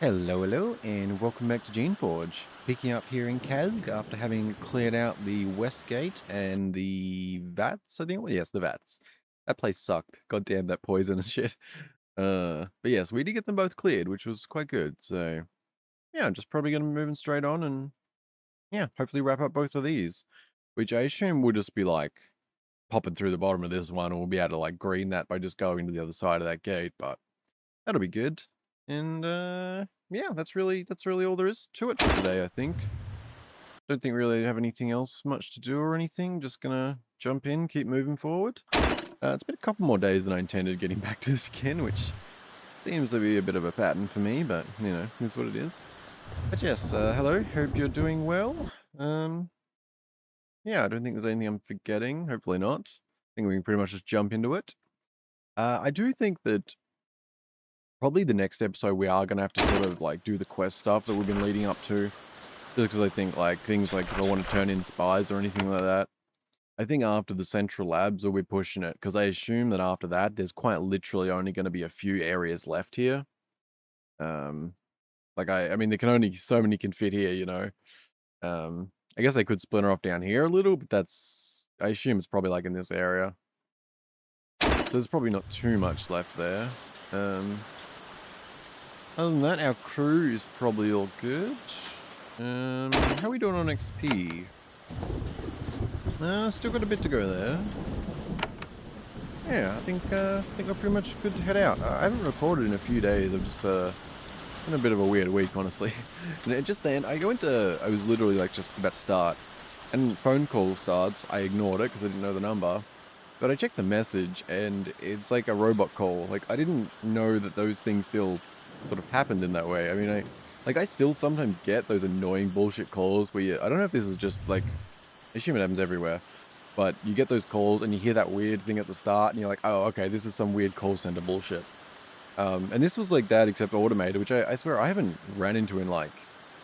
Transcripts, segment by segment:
Hello, and welcome back to Geneforge. Picking up here in Kazg after having cleared out the West Gate and the Vats, I think. Well, yes, the Vats. That place sucked. God damn that poison and shit. But yes, we did get them both cleared, which was quite good. So, yeah, I'm just probably going to be moving straight on and, yeah, hopefully wrap up both of these. Which I assume will just be like popping through the bottom of this one, and we'll be able to like green that by just going to the other side of that gate. But that'll be good. And yeah, that's really all there is to it for today, I think. Don't think we really have anything else much to do or anything. Just gonna jump in, keep moving forward. It's been a couple more days than I intended getting back to this again, which seems to be a bit of a pattern for me, but you know, is what it is. But yes, hello, hope you're doing well. Yeah, I don't think there's anything I'm forgetting. Hopefully not. I think we can pretty much just jump into it. I do think that probably the next episode we are gonna have to sort of like do the quest stuff that we've been leading up to. Just because I think like things like if I want to turn in spies or anything like that, I think after the central labs we'll be pushing it because I assume that after that there's quite literally only going to be a few areas left here. Um, like I mean there can only so many can fit here, you know. I guess I could splinter off down here a little, but that's I assume it's probably like in this area. So there's probably not too much left there. Um, Other than that, our crew is probably all good. How are we doing on XP? Still got a bit to go there. Yeah, I think we're pretty much good to head out. I haven't recorded in a few days. I've just been a bit of a weird week, honestly. And just then, I was literally like just about to start, and phone call starts. I ignored it because I didn't know the number. But I checked the message, and it's like a robot call. Like I didn't know that those things still sort of happened in that way. I mean, I still sometimes get those annoying bullshit calls where I don't know if this is just like, I assume it happens everywhere, but you get those calls and you hear that weird thing at the start, and you're like, oh, okay, this is some weird call center bullshit. And this was like that, except automated, which I swear I haven't ran into in like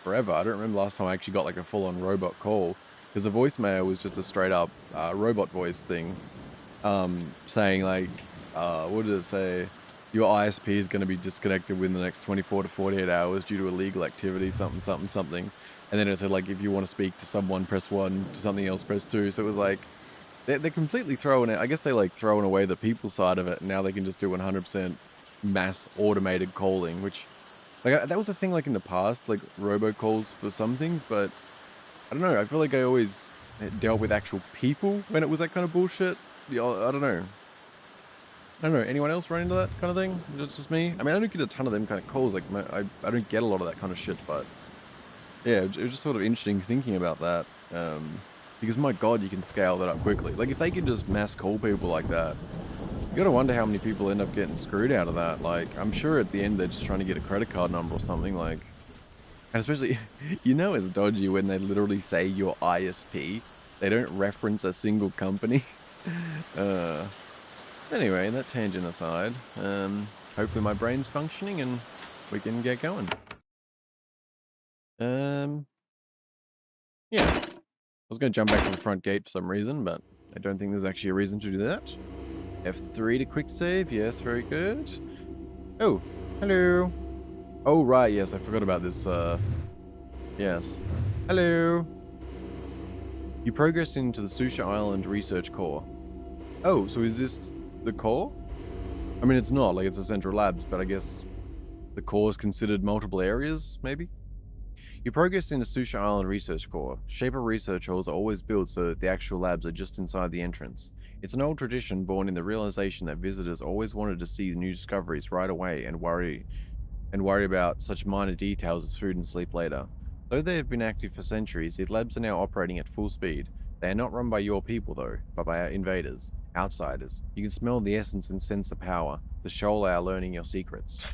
forever. I don't remember last time I actually got like a full-on robot call, because the voicemail was just a straight up robot voice thing, saying like, what did it say? Your ISP is going to be disconnected within the next 24 to 48 hours due to illegal activity, something, something, something. And then it said like, if you want to speak to someone, press 1, to something else, press 2. So it was like, they're completely throwing it. I guess they like throwing away the people side of it, and now they can just do 100% mass automated calling, which like that was a thing like in the past, like robocalls for some things, but I don't know. I feel like I always dealt with actual people when it was that kind of bullshit. Yeah, I don't know. I don't know. Anyone else run into that kind of thing? It's just me. I mean, I don't get a ton of them kind of calls. Like, I don't get a lot of that kind of shit. But yeah, it was just sort of interesting thinking about that. Because my God, you can scale that up quickly. Like, if they can just mass call people like that, you gotta wonder how many people end up getting screwed out of that. Like, I'm sure at the end they're just trying to get a credit card number or something. Like, and especially, you know, it's dodgy when they literally say your ISP. They don't reference a single company. uh, Anyway, that tangent aside, hopefully my brain's functioning and we can get going. Um, yeah, I was going to jump back to the front gate for some reason, but I don't think there's actually a reason to do that. F3 to quick save, yes, very good. Oh, hello. Oh, right, yes, I forgot about this, yes. Hello. You progressed into the Susha Island Research Core. Oh, so is this the core? I mean, it's not, like it's a central labs, but I guess the core is considered multiple areas, maybe? You progress into Susha Island Research Core. Shaper research halls are always built so that the actual labs are just inside the entrance. It's an old tradition born in the realization that visitors always wanted to see new discoveries right away and worry about such minor details as food and sleep later. Though they have been active for centuries, the labs are now operating at full speed. They are not run by your people though, but by our invaders, outsiders. You can smell the essence and sense the power. The Shoal are learning your secrets.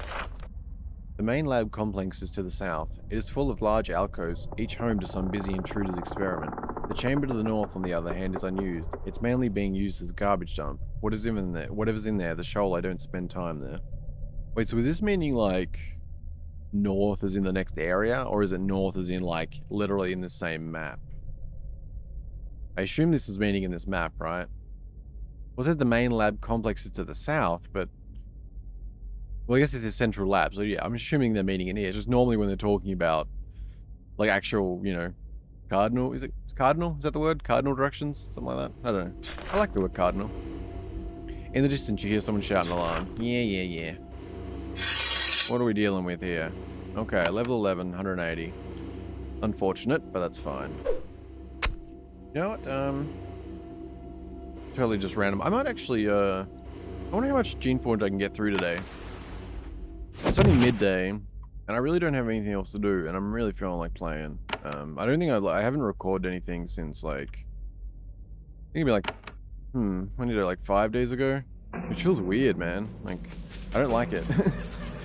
The main lab complex is to the south. It is full of large alcoves, each home to some busy intruder's experiment. The chamber to the north, on the other hand, is unused. It's mainly being used as a garbage dump. Whatever's in there, the shoal, I don't spend time there. Wait, so is this meaning like north is in the next area, or is it north as in like literally in the same map? I assume this is meaning in this map, right? Well, it says the main lab complex is to the south, but Well, I guess it's a central lab, so yeah, I'm assuming they're meaning in here. Just normally when they're talking about, like, actual, you know, cardinal, is it cardinal? Is that the word? Cardinal directions? Something like that? I don't know. I like the word cardinal. In the distance, you hear someone shout an alarm. Yeah, yeah, yeah. What are we dealing with here? Okay, level 11, 180. Unfortunate, but that's fine. You know what, totally just random. I might actually, I wonder how much Geneforge I can get through today. It's only midday, and I really don't have anything else to do, and I'm really feeling like playing. I don't think I haven't recorded anything since, like, I think it'd be like, when did I, like 5 days ago? Which feels weird, man. Like, I don't like it.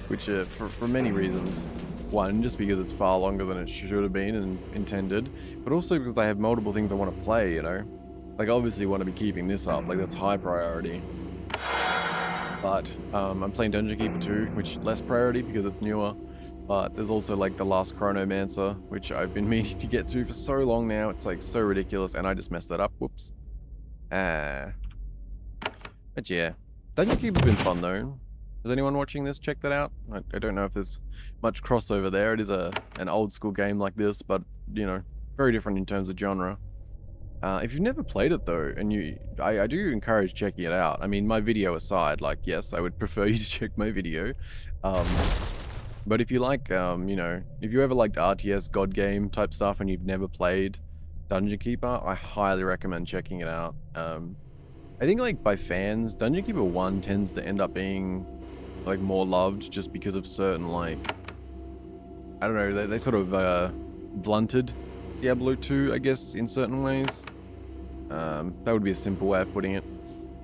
Which, for many reasons. One, just because it's far longer than it should have been and intended, but also because I have multiple things I want to play, you know? Like, obviously want to be keeping this up, like, that's high priority. But, I'm playing Dungeon Keeper 2, which less priority because it's newer. But there's also, like, The Last Chronomancer, which I've been meaning to get to for so long now. It's, like, so ridiculous, and I just messed it up. Whoops. But yeah. Dungeon Keeper's been fun, though. Is anyone watching this check that out? I don't know if there's much crossover there. It is an old school game like this, but, you know, very different in terms of genre. If you've never played it though, and I do encourage checking it out. I mean, my video aside, like, yes, I would prefer you to check my video. But if you like, you know, if you ever liked RTS, God game type stuff, and you've never played Dungeon Keeper, I highly recommend checking it out. I think, like, by fans, Dungeon Keeper 1 tends to end up being, like, more loved just because of certain, like, I don't know, they sort of blunted Diablo 2, I guess, in certain ways. That would be a simple way of putting it.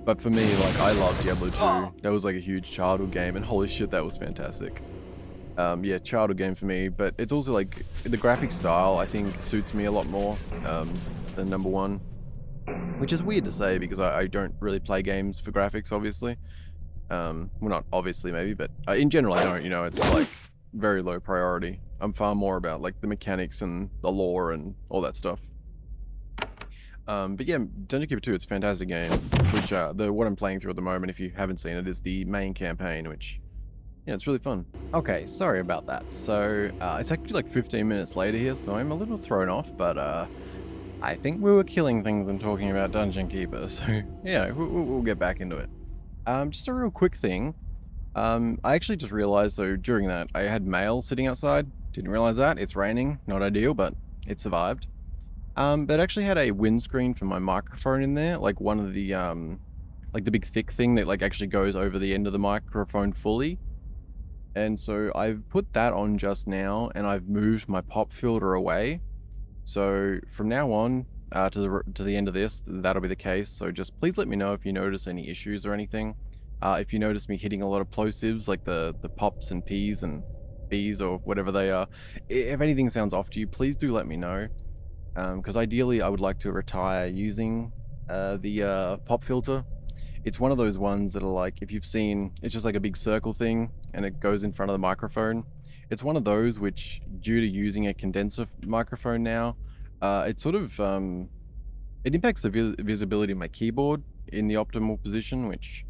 But for me, like, I love Diablo 2. That was like a huge childhood game, and holy shit, that was fantastic. Yeah, childhood game for me, but it's also like, the graphic style, I think, suits me a lot more than number 1. Which is weird to say, because I don't really play games for graphics, obviously. Well, not obviously, maybe, but in general, I don't, you know, it's like very low priority. I'm far more about, like, the mechanics and the lore and all that stuff. But yeah, Dungeon Keeper 2, it's a fantastic game, which, what I'm playing through at the moment, if you haven't seen it, is the main campaign, which, yeah, it's really fun. Okay, sorry about that. So, it's actually like 15 minutes later here, so I'm a little thrown off, but, I think we were killing things and talking about Dungeon Keeper, so, yeah, we'll get back into it. Just a real quick thing. I actually just realized, though, during that, I had mail sitting outside. Didn't realize that. It's raining. Not ideal, but it survived. But it actually had a windscreen for my microphone in there, like one of the, like the big thick thing that, like, actually goes over the end of the microphone fully. And so I've put that on just now, and I've moved my pop filter away. So from now on, to the end of this, that'll be the case. So just please let me know if you notice any issues or anything. If you notice me hitting a lot of plosives, like the pops and P's and B's or whatever they are, if anything sounds off to you, please do let me know. Because ideally I would like to retire using the pop filter. It's one of those ones that are like, if you've seen, it's just like a big circle thing and it goes in front of the microphone. It's one of those which, due to using a condenser microphone now, it sort of, it impacts the visibility of my keyboard in the optimal position, which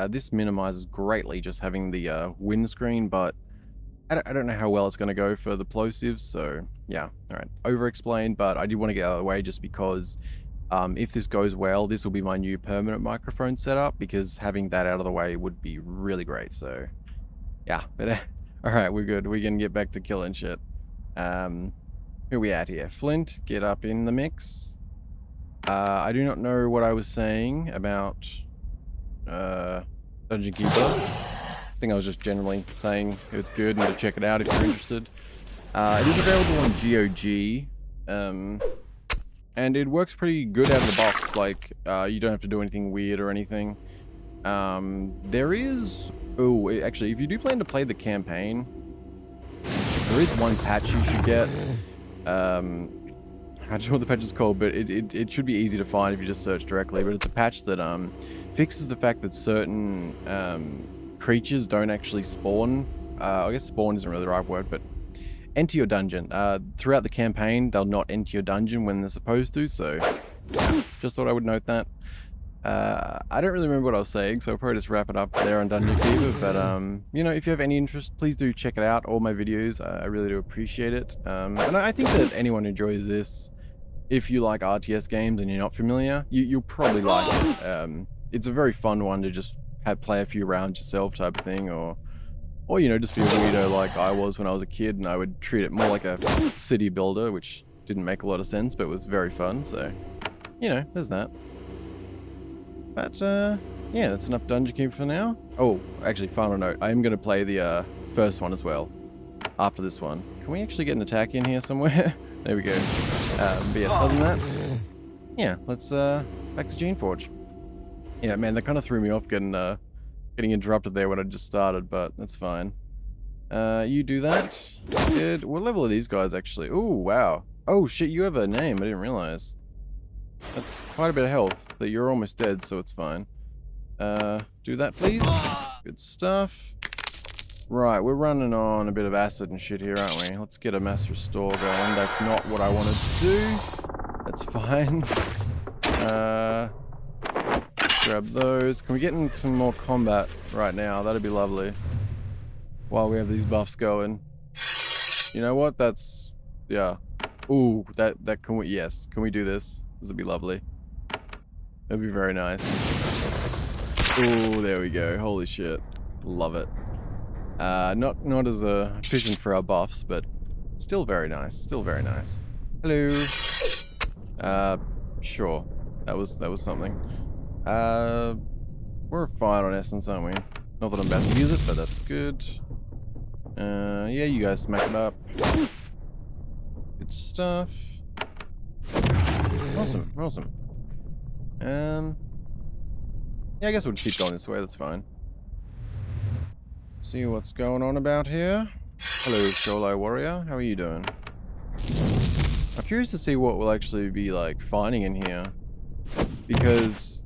this minimizes greatly just having the windscreen, but I don't know how well it's going to go for the plosives, so yeah, alright, over-explained, but I did want to get out of the way just because if this goes well, this will be my new permanent microphone setup, because having that out of the way would be really great, so yeah, but alright, we're good, we can get back to killing shit. Who are we at here? Flint, get up in the mix. I do not know what I was saying about Dungeon Keeper. I think I was just generally saying it's good and to check it out if you're interested. It is available on GOG, and it works pretty good out of the box. Like, you don't have to do anything weird or anything. There is... Oh, actually, if you do plan to play the campaign, there is one patch you should get. I don't know what the patch is called, but it should be easy to find if you just search directly. But it's a patch that fixes the fact that certain creatures don't actually spawn. I guess spawn isn't really the right word, but enter your dungeon. Throughout the campaign, they'll not enter your dungeon when they're supposed to, so yeah, just thought I would note that. I don't really remember what I was saying, so I'll probably just wrap it up there on Dungeon Keeper. But you know, if you have any interest, please do check it out. All my videos, I really do appreciate it. And I think that anyone who enjoys this, if you like RTS games and you're not familiar, you'll probably like it. It's a very fun one to just play a few rounds yourself, type of thing, or you know, just be a weirdo like I was when I was a kid, and I would treat it more like a city builder, which didn't make a lot of sense, but was very fun. So, you know, there's that. But, yeah, that's enough Dungeon Keeper for now. Oh, actually, final note. I am going to play the first one as well, after this one. Can we actually get an attack in here somewhere? There we go. But yes, other than that, yeah, let's, back to Geneforge. Yeah, man, that kind of threw me off getting interrupted there when I just started, but that's fine. You do that. Good. What level are these guys, actually? Ooh, wow. Oh, shit, you have a name. I didn't realize. That's quite a bit of health, but you're almost dead, so it's fine. Do that, please. Good stuff. Right, we're running on a bit of acid and shit here, aren't we? Let's get a mass restore going. That's not what I wanted to do. That's fine. Grab those. Can we get in some more combat right now? That'd be lovely. While we have these buffs going. You know what? That's... yeah. Ooh, that can we... yes. Can we do this? This would be lovely. That'd be very nice. Ooh, there we go. Holy shit. Love it. Not as efficient for our buffs, but still very nice. Still very nice. Hello. Sure. That was something. We're fine on essence, aren't we? Not that I'm about to use it, but that's good. Yeah, you guys smack it up. Good stuff. Awesome, awesome. Yeah, I guess we'll just keep going this way, that's fine. See what's going on about here. Hello, Sholai Warrior. How are you doing? I'm curious to see what we'll actually be, like, finding in here. Because...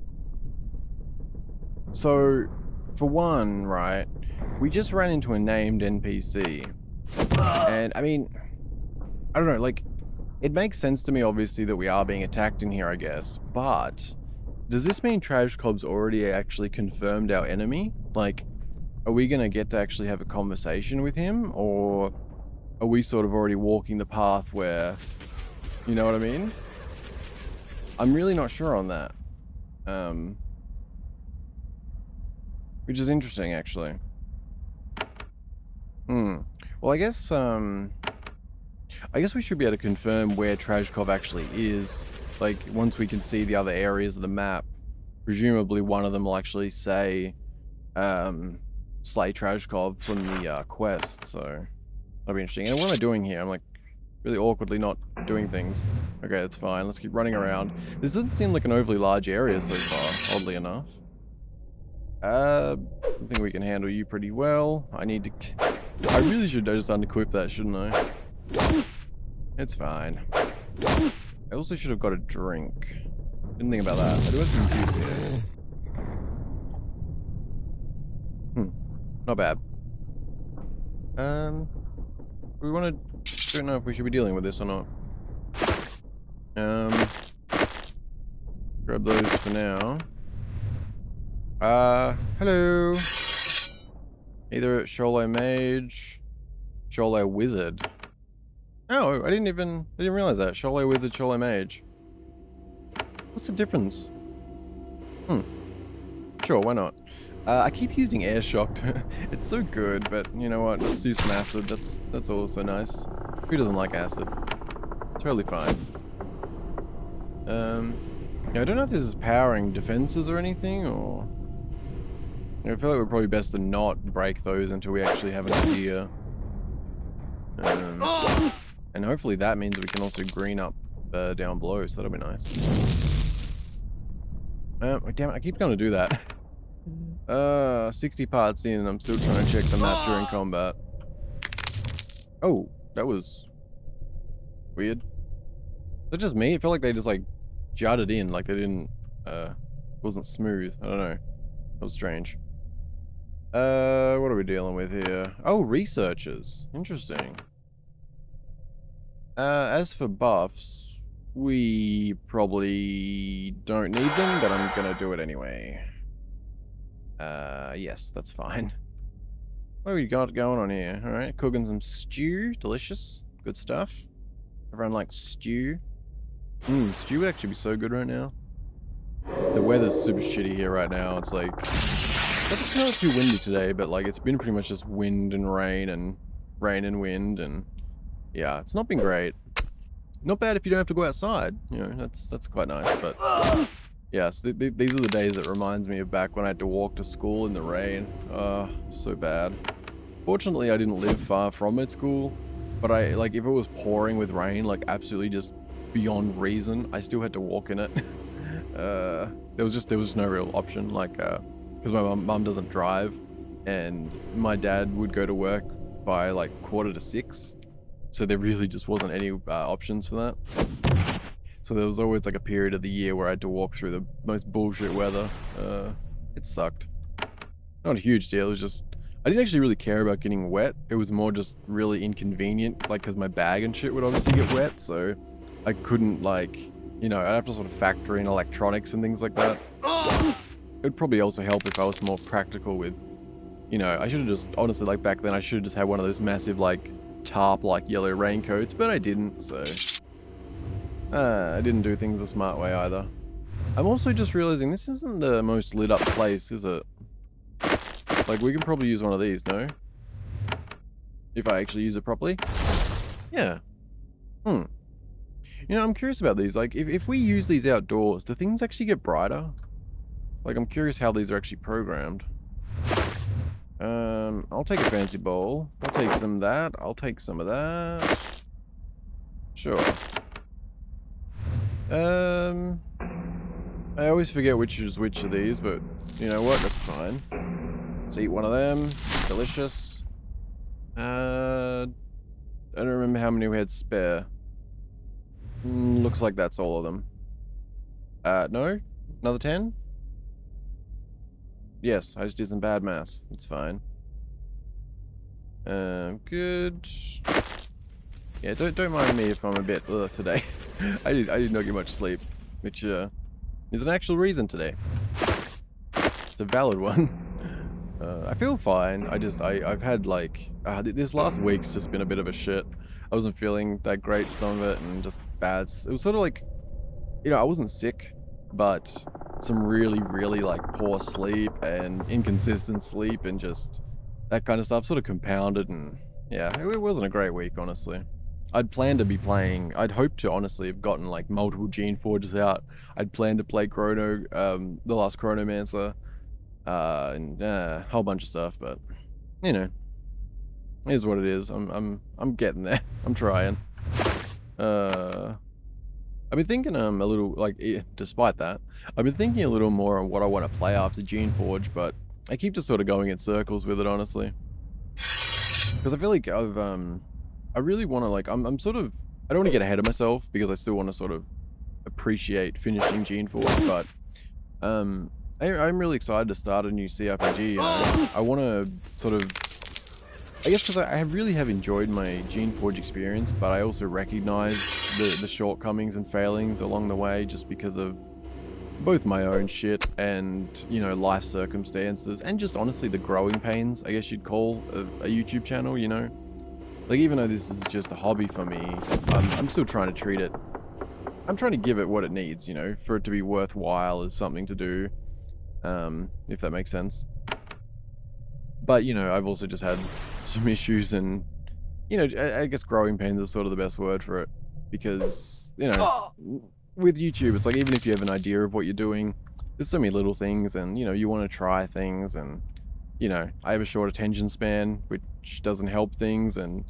so, for one, right, we just ran into a named NPC. And, I mean, I don't know, like, it makes sense to me, obviously, that we are being attacked in here, I guess. But, does this mean Trashcob's already actually confirmed our enemy? Like, are we going to get to actually have a conversation with him? Or are we sort of already walking the path where... you know what I mean? I'm really not sure on that. Which is interesting, actually. Well, I guess we should be able to confirm where Trashkov actually is. Like, once we can see the other areas of the map, presumably one of them will actually say, Slay Trashkov from the quest, so that'll be interesting. And what am I doing here? I'm like really awkwardly not doing things. Okay, that's fine. Let's keep running around. This doesn't seem like an overly large area so far, oddly enough. I think we can handle you pretty well. I need to... I really should just unequip that, shouldn't I? It's fine. I also should have got a drink. Didn't think about that. I do have some juice here. Not bad. We want to... don't know if we should be dealing with this or not. Grab those for now. Hello. Either Sholai Mage, Sholai Wizard. Oh, I didn't realize that. Sholai Wizard, Sholai Mage. What's the difference? Sure, why not? I keep using Air Shock. It's so good, but you know what? Let's do some acid. That's also nice. Who doesn't like acid? Totally fine. Yeah, I don't know if this is powering defenses or anything, or... I feel like we're probably best to not break those until we actually have an idea. And hopefully that means we can also green up down below, so that'll be nice. Damn it, I keep going to do that. 60 parts in and I'm still trying to check the map during combat. Oh, that was weird. Is that just me? It felt like they just like jutted in, like they didn't, it wasn't smooth. I don't know. That was strange. What are we dealing with here? Oh, researchers. Interesting. As for buffs, We probably don't need them, but I'm gonna do it anyway. Yes, that's fine. What have we got going on here? Alright, cooking some stew. Delicious. Good stuff. Everyone likes stew. Stew would actually be so good right now. The weather's super shitty here right now. It's like... It's not too windy today, but like it's been pretty much just wind and rain and wind and... Yeah, it's not been great. Not bad if you don't have to go outside. You know, that's quite nice, but... Yes, these are the days that reminds me of back when I had to walk to school in the rain. So bad. Fortunately, I didn't live far from my school, but like, if it was pouring with rain, like, absolutely just beyond reason, I still had to walk in it. There was no real option, like, because my mum doesn't drive, and my dad would go to work by, like, 5:45, so there really just wasn't any options for that. So there was always like a period of the year where I had to walk through the most bullshit weather. It sucked. Not a huge deal, it was just... I didn't actually really care about getting wet. It was more just really inconvenient, like, because my bag and shit would obviously get wet, so I couldn't, like, you know, I'd have to sort of factor in electronics and things like that. It would probably also help if I was more practical with, you know, I should have just, honestly, like, back then, I should have just had one of those massive, like, tarp, like, yellow raincoats, but I didn't, so... I didn't do things the smart way either. I'm also just realizing this isn't the most lit up place, is it? Like, we can probably use one of these, no? If I actually use it properly? Yeah. You know, I'm curious about these. Like, if we use these outdoors, do things actually get brighter? Like, I'm curious how these are actually programmed. I'll take a fancy bowl. I'll take some of that. I'll take some of that. Sure. I always forget which is which of these, but you know what? That's fine. Let's eat one of them. Delicious. I don't remember how many we had spare. Looks like that's all of them. No? Another 10? Yes, I just did some bad math. It's fine. Good. Yeah, don't mind me if I'm a bit today. I did not get much sleep, which is an actual reason today. It's a valid one. I feel fine. I've had like this last week's just been a bit of a shit. I wasn't feeling that great for some of it, and just bad. It was sort of like, you know, I wasn't sick, but some really like poor sleep and inconsistent sleep and just that kind of stuff sort of compounded, and yeah, it wasn't a great week, honestly. I'd planned to be playing, I'd hoped to honestly have gotten like multiple Geneforges out. I'd planned to play Chrono, the last Chronomancer, and a whole bunch of stuff, but you know, it is what it is. I'm getting there. I'm trying. I've been thinking a little, like, despite that, I've been thinking a little more on what I want to play after Geneforge, but I keep just sort of going in circles with it, honestly. Because I feel like I really want to, like, I'm sort of, I don't want to get ahead of myself because I still want to sort of appreciate finishing Geneforge, but I'm really excited to start a new CRPG, you know. I want to sort of, I guess because I really have enjoyed my Geneforge experience, but I also recognize the shortcomings and failings along the way just because of both my own shit and, you know, life circumstances and just honestly the growing pains, I guess you'd call a YouTube channel, you know. Like, even though this is just a hobby for me, I'm still trying to treat it, I'm trying to give it what it needs, you know, for it to be worthwhile as something to do, if that makes sense. But, you know, I've also just had some issues and, you know, I guess growing pains is sort of the best word for it. Because, you know, with YouTube, it's like, even if you have an idea of what you're doing, there's so many little things and, you know, you want to try things and, you know, I have a short attention span, which doesn't help things and,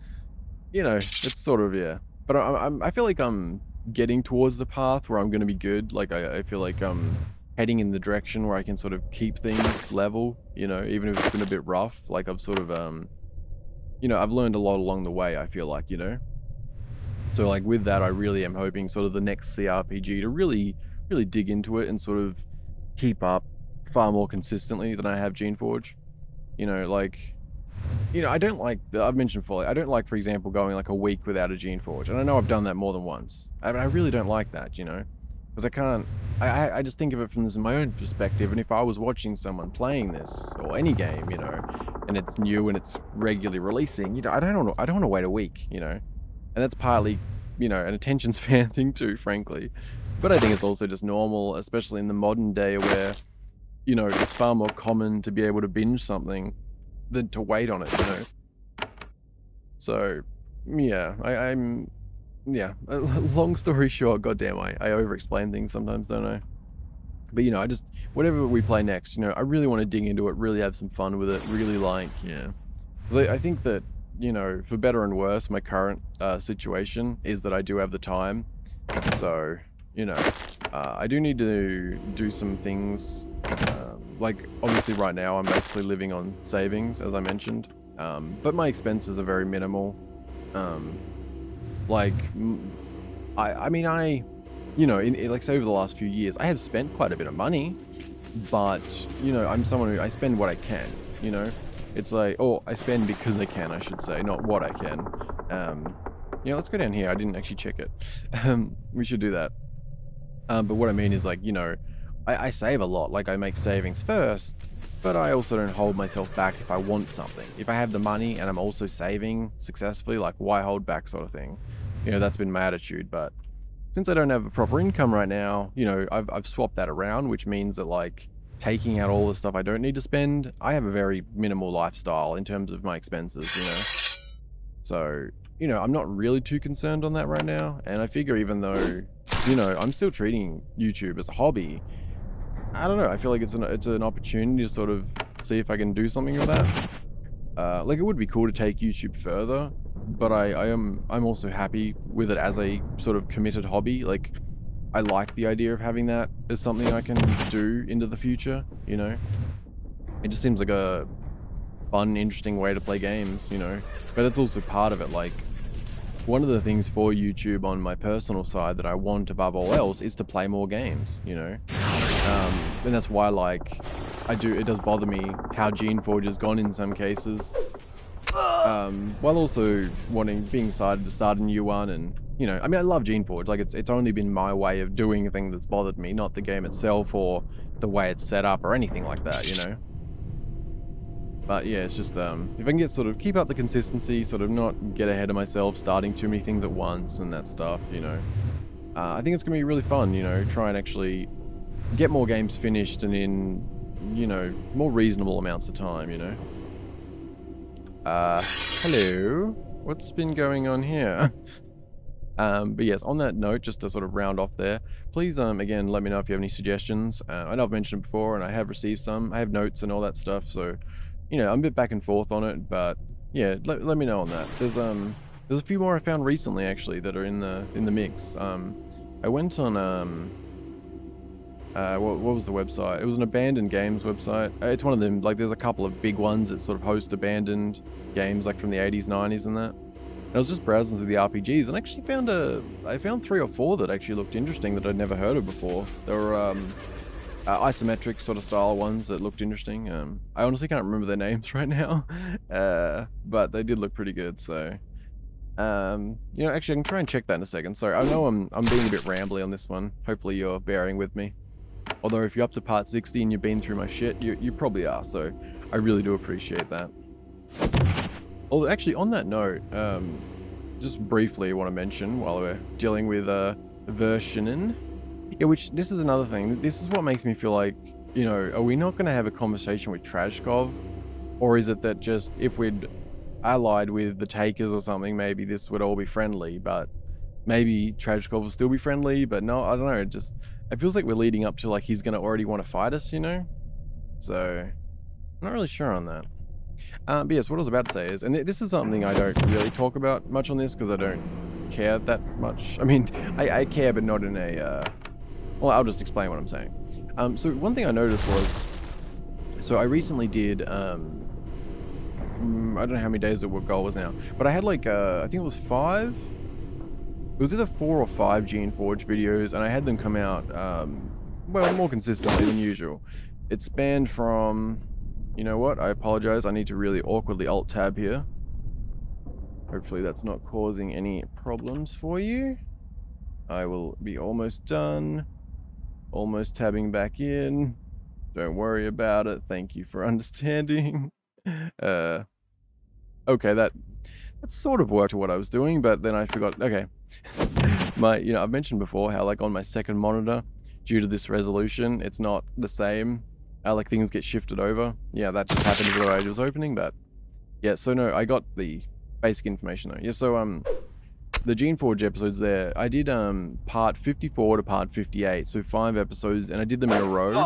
you know, it's sort of, yeah. But I feel like I'm getting towards the path where I'm going to be good. Like, I feel like I'm heading in the direction where I can sort of keep things level, you know, even if it's been a bit rough. Like, I've sort of, you know, I've learned a lot along the way, I feel like, you know. So, like, with that, I really am hoping sort of the next CRPG to really dig into it and sort of keep up far more consistently than I have Geneforge. You know, like, you know, I don't like, I've mentioned fully, I don't like, for example, going like a week without a Geneforge. And I know I've done that more than once. I really don't like that, you know? Because I can't, I just think of it from this my own perspective. And if I was watching someone playing this, or any game, you know, and it's new and it's regularly releasing, you know, I don't want to wait a week, you know? And that's partly, you know, an attention span thing too, frankly. But I think it's also just normal, especially in the modern day where, you know, it's far more common to be able to binge something than to wait on it, you know? So, yeah, I'm, yeah, long story short, goddamn, I over-explain things sometimes, don't I? But, you know, I just, whatever we play next, you know, I really want to dig into it, really have some fun with it, really like, yeah. Because I think that, you know, for better and worse, my current situation is that I do have the time. So, you know, I do need to do some things. Like, obviously right now I'm basically living on savings, as I mentioned. But my expenses are very minimal. Like, I mean, you know, like say over the last few years, I have spent quite a bit of money, but, you know, I'm someone who, I spend what I can, you know? It's like, oh, I spend because I can, I should say, not what I can. Yeah, let's go down here. I didn't actually check it. We should do that. But what I mean is like, you know, I save a lot. Like I make savings first, but I also don't hold myself back if I want something. If I have the money and I'm also saving successfully, like why hold back sort of thing. You know, that's been my attitude. But since I don't have a proper income right now, you know, I've swapped that around, which means that like taking out all the stuff I don't need to spend, I have a very minimal lifestyle in terms of my expenses, you know. So, you know, I'm not really too concerned on that right now. And I figure even though, you know, I'm still treating YouTube as a hobby, I don't know, I feel like it's an opportunity to sort of see if I can do something with that. Like it would be cool to take YouTube further, but I'm also happy with it as a sort of committed hobby. Like I like the idea of having that as something I can do into the future, you know? It just seems like a fun, interesting way to play games, you know? But it's also part of it, like, one of the things for YouTube on my personal side that I want above all else is to play more games, you know? And that's why, like, it does bother me how Geneforge has gone in some cases. While also being excited to start a new one and, you know, I mean, I love Geneforge. Like, it's only been my way of doing a thing that's bothered me, not the game itself or the way it's set up or anything like that, you know? But yeah, it's just, if I can keep up the consistency, sort of not get ahead of myself, starting too many things at once and that stuff, you know. I think it's going to be really fun, you know, try and actually get more games finished and in, you know, more reasonable amounts of time, you know. Hello. What's been going on here? But yes, on that note, just to sort of round off there, please, again, let me know if you have any suggestions. I know I've mentioned it before, and I have received some. I have notes and all that stuff, so, you know, I'm a bit back and forth on it, but yeah, let me know on that. There's a few more I found recently, actually, that are in the mix. I went on, what was the website? It was an abandoned games website. It's one of them, like, there's a couple of big ones that sort of host abandoned games, like, from the 80s, 90s and that. And I was just browsing through the RPGs and actually I found 3 or 4 that actually looked interesting that I'd never heard of before. There were isometric sort of style ones that looked interesting. I honestly can't remember their names right now, but they did look pretty good. So, you know, actually I can try and check that in a second. Sorry, I know I'm being a bit rambly on this one. Hopefully you're bearing with me. Although if you're up to part 60 and you've been through my shit, you probably are. So I really do appreciate that. Oh, actually, on that note, just briefly want to mention while we're dealing with versioning, yeah, which this is another thing. This is what makes me feel like, you know, are we not going to have a conversation with Trashkov, or is it that just if we'd allied with the Takers or something, maybe this would all be friendly, but maybe Trashkov will still be friendly, but no, I don't know. It feels like we're leading up to like he's going to already want to fight us, you know? So I'm not really sure on that. But yes, what I was about to say is, and this is something I don't really talk about much on this because I don't care that much. I mean, I care, but not in a, well, I'll just explain what I'm saying. So one thing I noticed was, so I recently did, I don't know how many days the goal was now, but I had like, I think it was 5, it was either 4 or 5 Geneforge videos, and I had them come out, well, more consistently than usual. It spanned from, You know what? I apologize. I need to really awkwardly alt-tab here. Hopefully that's not causing any problems for you. I will be almost done. Almost tabbing back in. Don't worry about it. Thank you for understanding. Okay, that sort of worked to what I was doing, but then I forgot. Okay. I've mentioned before how, like, on my second monitor, due to this resolution, it's not the same. Like, things get shifted over. Yeah, that just happened while I was opening, but yeah, so no, I got the basic information though. Yeah, so the Geneforge episodes there, I did part 54 to part 58, so 5 episodes, and I did them in a row.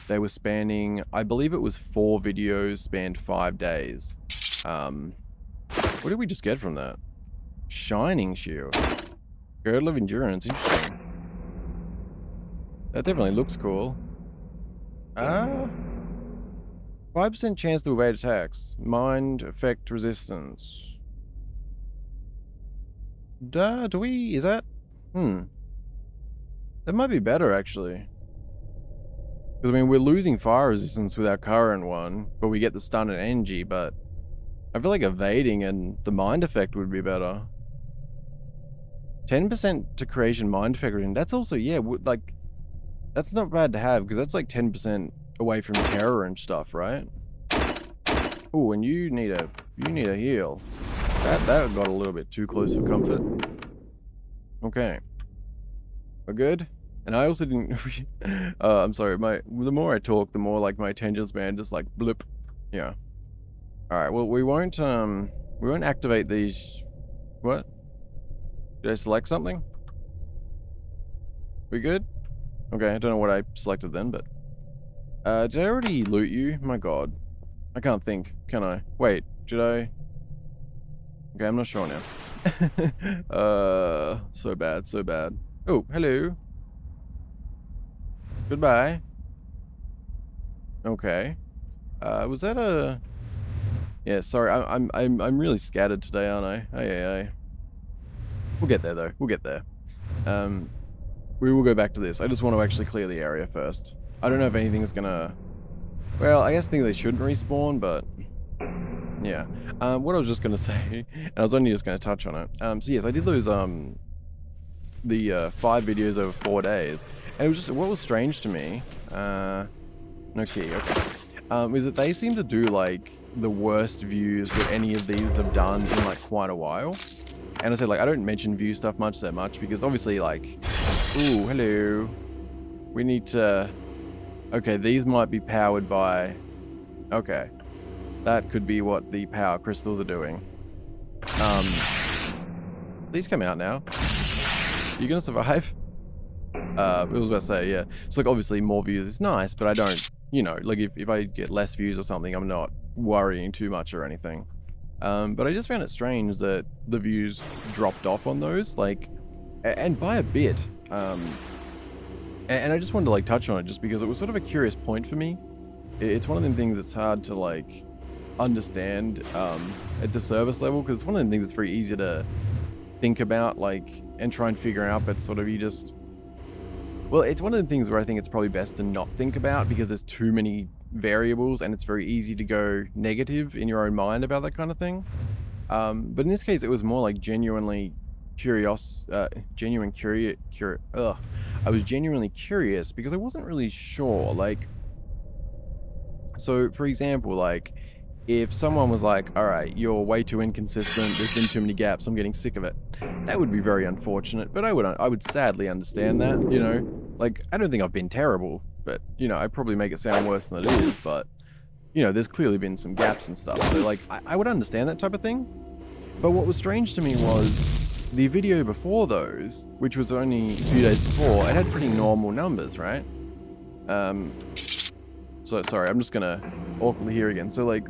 They were spanning, I believe it was 4 videos, spanned 5 days. What did we just get from that? Shining Shield. Girdle of Endurance, interesting. That definitely looks cool. 5% chance to evade attacks. Mind effect resistance. Is that? That might be better, actually. Because, I mean, we're losing fire resistance with our current one, but we get the stun and energy, but I feel like evading and the mind effect would be better. 10% to creation mind effect, and that's also, yeah, like, that's not bad to have, because that's like 10% away from terror and stuff, right? Oh, and you need a heal. That got a little bit too close for comfort. Okay. We're good? And I also didn't... I'm sorry, the more I talk, the more, like, my attention span just, like, blip. Yeah. Alright, well, we won't activate these... What? Did I select something? We good? Okay, I don't know what I selected then, but... did I already loot you? My god. I can't think, can I? Wait, did I? Okay, I'm not sure now. So bad, so bad. Oh, hello. Goodbye. Okay. Was that a... Yeah, sorry, I'm really scattered today, aren't I? Aye. We'll get there, though. We'll get there. We will go back to this. I just want to actually clear the area first. I don't know if anything's gonna... Well, I guess I think they shouldn't respawn, but... Yeah. What I was just gonna say, and I was only just gonna touch on it. So yes, I did those, the 5 videos over 4 days, and it was just... What was strange to me... No key, okay. Is that they seem to do, like, the worst views that any of these have done in, like, quite a while. And I said, like, I don't mention view stuff that much, because obviously, like... Ooh, hello. We need to... Okay, these might be powered by... Okay. That could be what the power crystals are doing. These come out now. You gonna survive? I was about to say, yeah. So, like, obviously, more views is nice, but I don't... You know, like, if I get less views or something, I'm not worrying too much or anything. But I just found it strange that the views dropped off on those, like, and by a bit. And I just wanted to, like, touch on it just because it was sort of a curious point for me. It's one of them things that's hard to, like, understand at the service level, because it's one of the things that's very easy to think about, like, and try and figure out, but sort of you just... Well, it's one of the things where I think it's probably best to not think about, because there's too many variables and it's very easy to go negative in your own mind about that kind of thing. But in this case, it was more like genuinely curious, I was genuinely curious because I wasn't really sure, like... So, for example, like, if someone was like, alright, you're way too inconsistent, there's been too many gaps, I'm getting sick of it. That would be very unfortunate, but I would sadly understand that, you know? Like, I don't think I've been terrible, but, you know, I probably make it sound worse than it is, but, you know, there's clearly been some gaps and stuff, so, like, I would understand that type of thing. But what was strange to me was the video before those, which was only a few days before, it had pretty normal numbers, right? So, sorry, I'm just gonna awkwardly here again. So, like,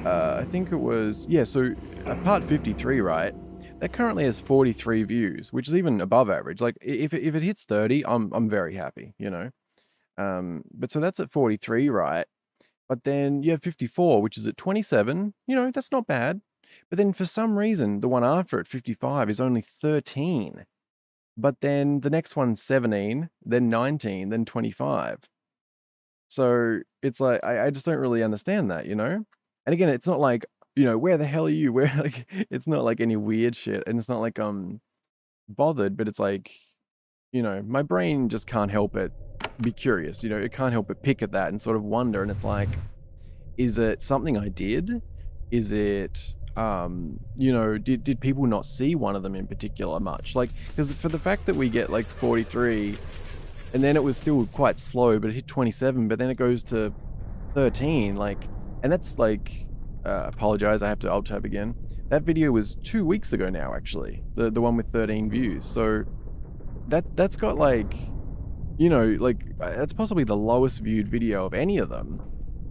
I think it was... Yeah, so, part 53, right? That currently has 43 views, which is even above average. Like, if it hits 30, I'm very happy, you know? But so that's at 43, right? But then you have 54, which is at 27. You know, that's not bad. But then for some reason, the one after at 55 is only 13. But then the next one's 17, then 19, then 25. So it's like I just don't really understand that, you know? And again, it's not like, you know, where the hell are you? Where like it's not like any weird shit, and it's not like I'm bothered, but it's like, you know, my brain just can't help it be curious, you know, it can't help but pick at that and sort of wonder, and it's like, is it something I did? Is it, you know, did people not see one of them in particular much? Like, because for the fact that we get like 43, and then it was still quite slow, but it hit 27, but then it goes to 13, like, and that's like, apologize, I have to alt tab again. That video was 2 weeks ago now, actually, the one with 13 views. So that's got like, you know, like that's possibly the lowest viewed video of any of them.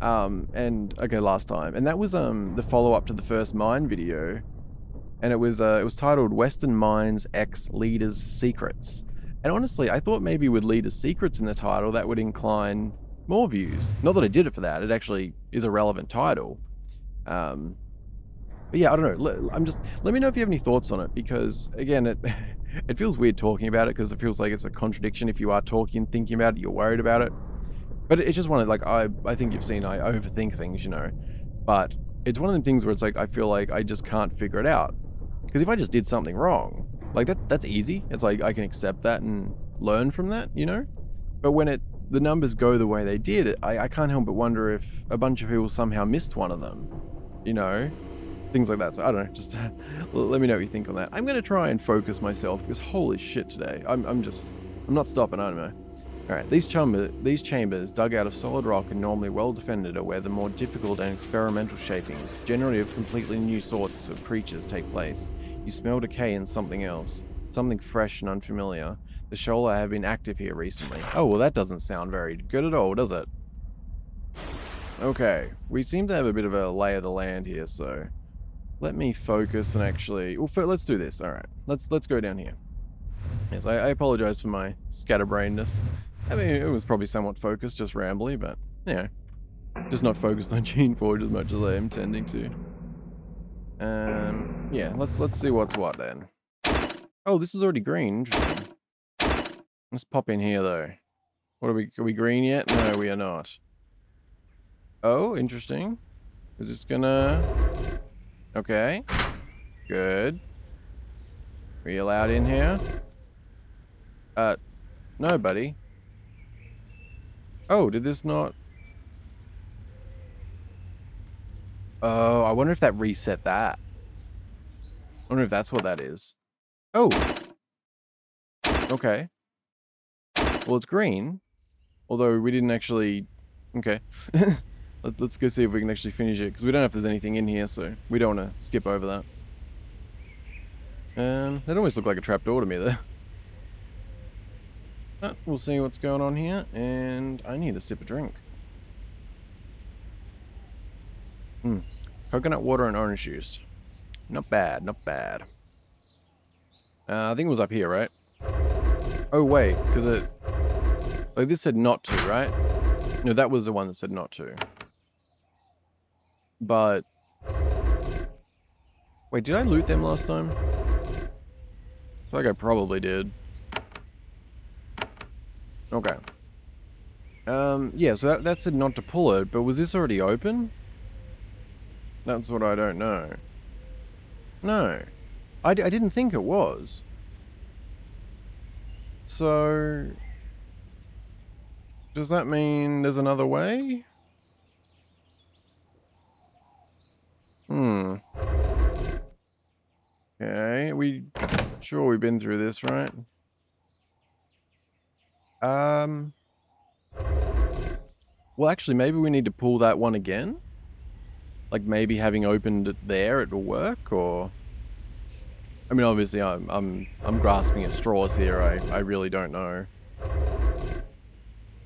And okay, last time, and that was the follow up to the first mine video, and it was titled Western Mines X Leaders Secrets. And honestly, I thought maybe with Leaders Secrets in the title, that would incline more views. Not that I did it for that; it actually is a relevant title. But yeah, I don't know. Let me know if you have any thoughts on it, because again, it it feels weird talking about it because it feels like it's a contradiction. If you are talking and thinking about it, you're worried about it. But it's just one of, like, I think you've seen I overthink things, you know. But it's one of the things where it's like I feel like I just can't figure it out. Because if I just did something wrong, like that's easy. It's like I can accept that and learn from that, you know. But when the numbers go the way they did, I can't help but wonder if a bunch of people somehow missed one of them, you know. Things like that. So I don't know, just let me know what you think on that. I'm gonna try and focus myself because holy shit today. I'm not stopping, I don't know. Alright, these chambers, dug out of solid rock and normally well defended, are where the more difficult and experimental shapings, generally of completely new sorts of creatures, take place. You smell decay and something else. Something fresh and unfamiliar. The Shola have been active here recently. Oh, well that doesn't sound very good at all, does it? Okay, we seem to have a bit of a lay of the land here, so let me focus and actually... Well, let's do this. Alright, let's go down here. Yes, I apologize for my scatterbrainedness. I mean, it was probably somewhat focused, just rambly, but, you know, just not focused on Geneforge as much as I am tending to. Yeah, let's see what's what then. Oh, this is already green. Interesting. Let's pop in here, though. What are we green yet? No, we are not. Oh, interesting. Is this gonna... Okay. Good. Are you allowed in here? No, buddy. Oh, did this not... Oh, I wonder if that reset that. I wonder if that's what that is. Oh! Okay. Well, it's green. Although we didn't actually... Okay. Let's go see if we can actually finish it, because we don't know if there's anything in here, so we don't want to skip over that. That almost looked like a trapdoor to me there. But we'll see what's going on here, and I need a sip of drink. Coconut water and orange juice. Not bad, not bad. I think it was up here, right? Oh, wait, because it... Like, this said not to, right? No, that was the one that said not to. But... Wait, did I loot them last time? I feel like I probably did. Okay. Yeah, so that said not to pull it, but was this already open? That's what I don't know. No. I didn't think it was. So... Does that mean there's another way? Okay, sure we've been through this, right? Well, actually, maybe we need to pull that one again? Like, maybe having opened it there, it will work, or... I mean, obviously, I'm grasping at straws here, I really don't know.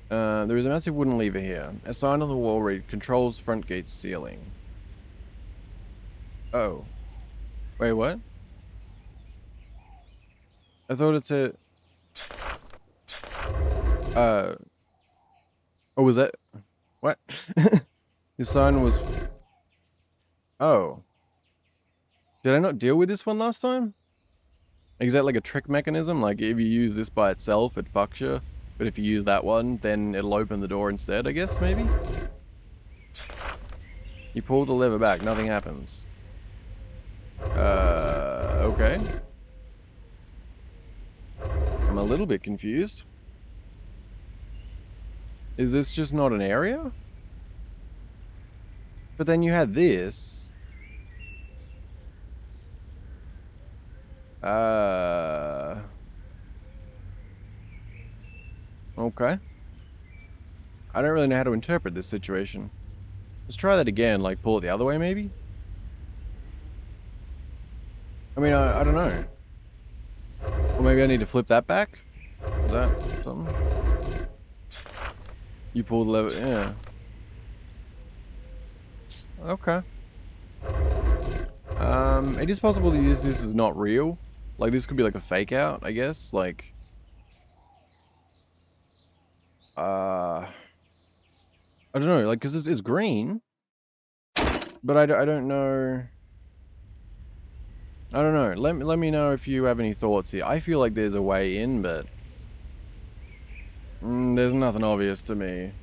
There is a massive wooden lever here. A sign on the wall read, controls front gate ceiling. Oh. Wait, what? I thought it said... Oh, was that... What? The sign was... Oh. Did I not deal with this one last time? Is that like a trick mechanism? Like, if you use this by itself, it fucks you? But if you use that one, then it'll open the door instead, I guess, maybe? You pull the lever back, nothing happens. Okay. I'm a little bit confused. Is this just not an area? But then you had this. Okay. I don't really know how to interpret this situation. Let's try that again, like pull it the other way maybe? I mean, I don't know. Or maybe I need to flip that back? Is that something? You pull the lever, yeah. Okay. It is possible that this is not real. Like, this could be like a fake out, I guess. Like, I don't know, like, because it's green. But I don't know. I don't know. Let me know if you have any thoughts here. I feel like there's a way in, but there's nothing obvious to me.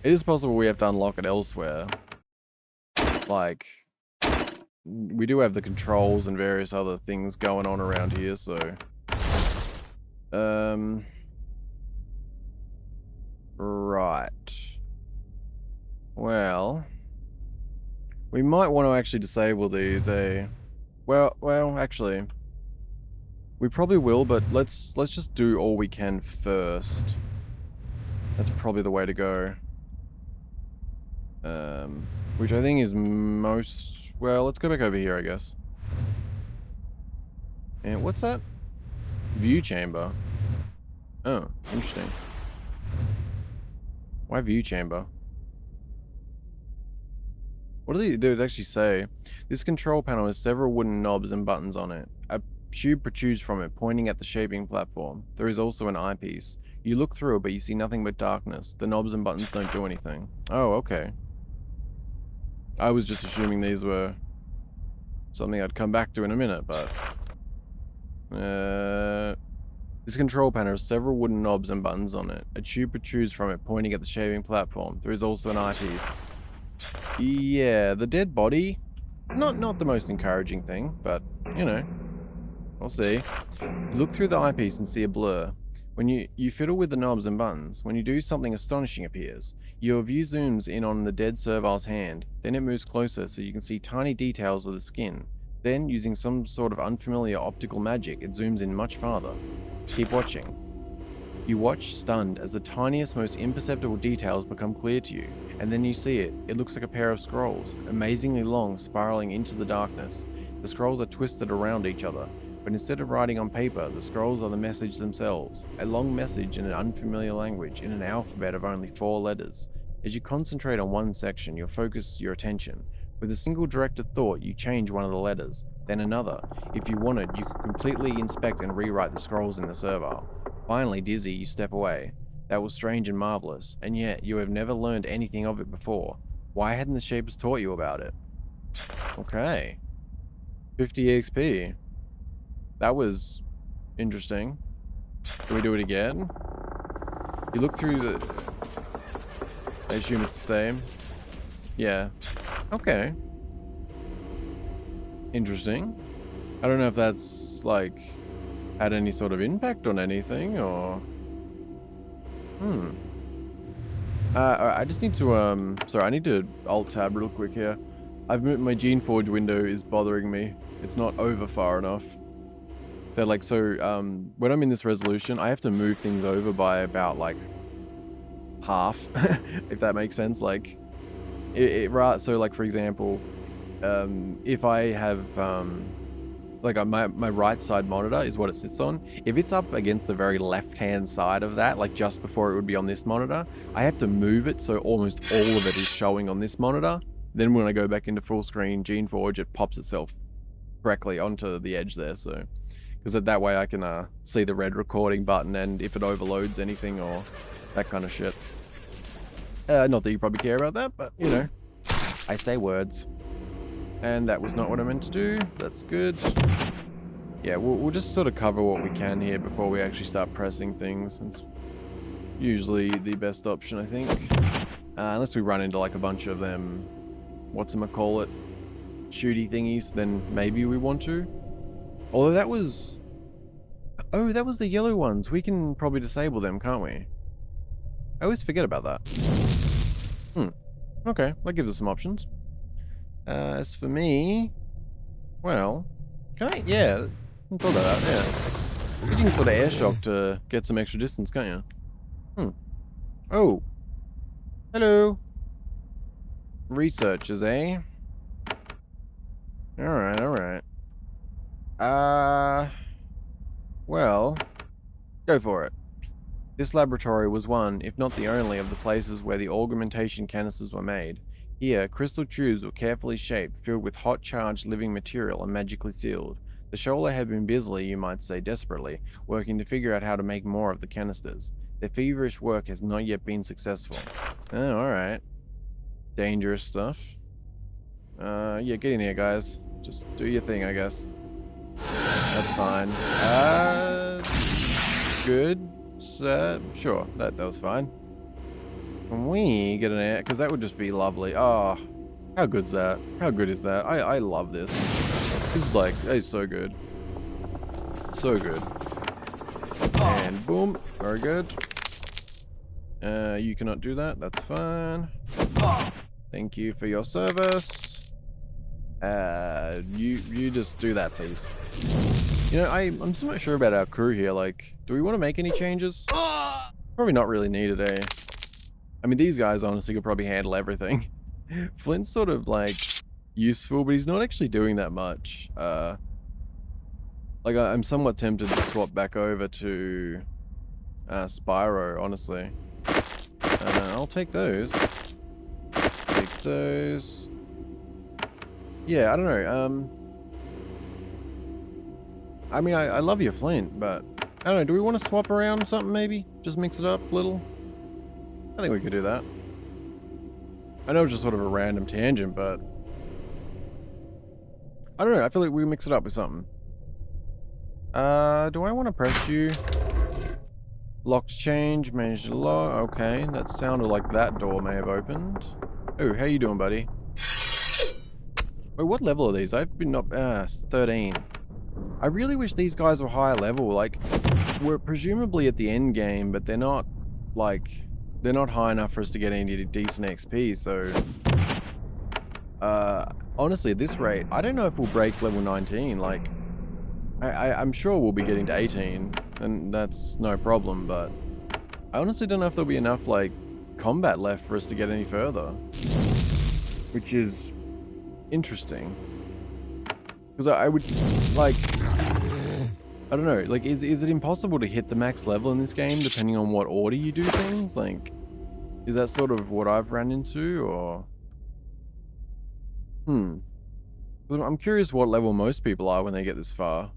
It is possible we have to unlock it elsewhere. Like, we do have the controls and various other things going on around here, so... Right. Well... We might want to actually disable these, eh? Well, actually... We probably will, but let's just do all we can first. That's probably the way to go. Which I think is most... Well, let's go back over here, I guess. And what's that? View chamber. Oh, interesting. Why view chamber? What do they actually say? This control panel has several wooden knobs and buttons on it. A tube protrudes from it, pointing at the shaping platform. There is also an eyepiece. You look through it, but you see nothing but darkness. The knobs and buttons don't do anything. Oh, okay. I was just assuming these were something I'd come back to in a minute, but... This control panel has several wooden knobs and buttons on it. A tube protrudes from it, pointing at the shaping platform. There is also an eyepiece. Yeah, the dead body. Not the most encouraging thing, but, you know. We'll see. You look through the eyepiece and see a blur. When you fiddle with the knobs and buttons, when you do, something astonishing appears. Your view zooms in on the dead servile's hand, then it moves closer so you can see tiny details of the skin. Then, using some sort of unfamiliar optical magic, it zooms in much farther. Keep watching. You watch, stunned, as the tiniest, most imperceptible details become clear to you, and then you see it. It looks like a pair of scrolls, amazingly long, spiraling into the darkness. The scrolls are twisted around each other, but instead of writing on paper, the scrolls are the message themselves, a long message in an unfamiliar language, in an alphabet of only 4 letters. As you concentrate on one section, you focus your attention. With a single directed thought, you change one of the letters, then another. If you wanted, you could completely inspect and rewrite the scrolls in the server. Finally, dizzy, you step away. That was strange and marvelous, and yet you have never learned anything of it before. Why hadn't the Shapers taught you about it? Okay. 50 EXP. That was interesting. Can we do it again? You look through the... I assume it's the same. Yeah. Okay. Interesting. I don't know if that's, like, had any sort of impact on anything, or... I just need to, sorry, I need to Alt-Tab real quick here. I've moved, my Geneforge window is bothering me. It's not over far enough. So, like, when I'm in this resolution, I have to move things over by about, like, half, if that makes sense. Like, so, like, for example, if I have, like, my right side monitor is what it sits on. If it's up against the very left-hand side of that, like, just before it would be on this monitor, I have to move it so almost all of it is showing on this monitor. Then when I go back into full screen Geneforge, it pops itself correctly onto the edge there, so... Because that way I can see the red recording button and if it overloads anything or that kind of shit. Not that you probably care about that, but, you know. I say words. And that was not what I meant to do. That's good. Yeah, we'll just sort of cover what we can here before we actually start pressing things. usually the best option, I think. Unless we run into like a bunch of them, whatchamacallit, shooty thingies, then maybe we want to. Although that was... Oh, that was the yellow ones. We can probably disable them, can't we? I always forget about that. Okay, that gives us some options. As for me... Well... Can I? Yeah, I thought about that, yeah. You can sort of air shock to get some extra distance, can't you? Oh. Hello. Researchers, eh? Alright, alright. Well, go for it. This laboratory was one, if not the only, of the places where the augmentation canisters were made. Here, crystal tubes were carefully shaped, filled with hot charged living material and magically sealed. The Shola had been busily, you might say desperately, working to figure out how to make more of the canisters. Their feverish work has not yet been successful. Oh, alright. Dangerous stuff. Yeah, get in here, guys. Just do your thing, I guess. That's fine. Good. Sure, that was fine. Can we get an air? Because that would just be lovely. Oh, how good's that? How good is that? I love this. This is like, it's so good. So good. And boom. Very good. You cannot do that. That's fine. Thank you for your service. You just do that, please. You know, I'm still not sure about our crew here. Like, do we want to make any changes? Probably not really needed, eh? I mean, these guys honestly could probably handle everything. Flint's sort of, like, useful, but he's not actually doing that much. Like, I'm somewhat tempted to swap back over to Spyro, honestly. I'll take those. Take those. Yeah, I don't know. I mean, I love your Flint, but I don't know. Do we want to swap around something, maybe? Just mix it up a little? I think we could do that. I know it's just sort of a random tangent, but I don't know. I feel like we mix it up with something. Do I want to press you? Locks change, manage to lock. Okay, that sounded like that door may have opened. Oh, how you doing, buddy? Wait, what level are these? I've been up 13. I really wish these guys were higher level. Like, we're presumably at the end game, but they're not, like, they're not high enough for us to get any decent XP, so... honestly, at this rate, I don't know if we'll break level 19, like... I'm sure we'll be getting to 18, and that's no problem, but... I honestly don't know if there'll be enough, like, combat left for us to get any further. Which is... interesting. Because I would, like... I don't know, like, is it impossible to hit the max level in this game, depending on what order you do things? Like, is that sort of what I've ran into, or... I'm curious what level most people are when they get this far.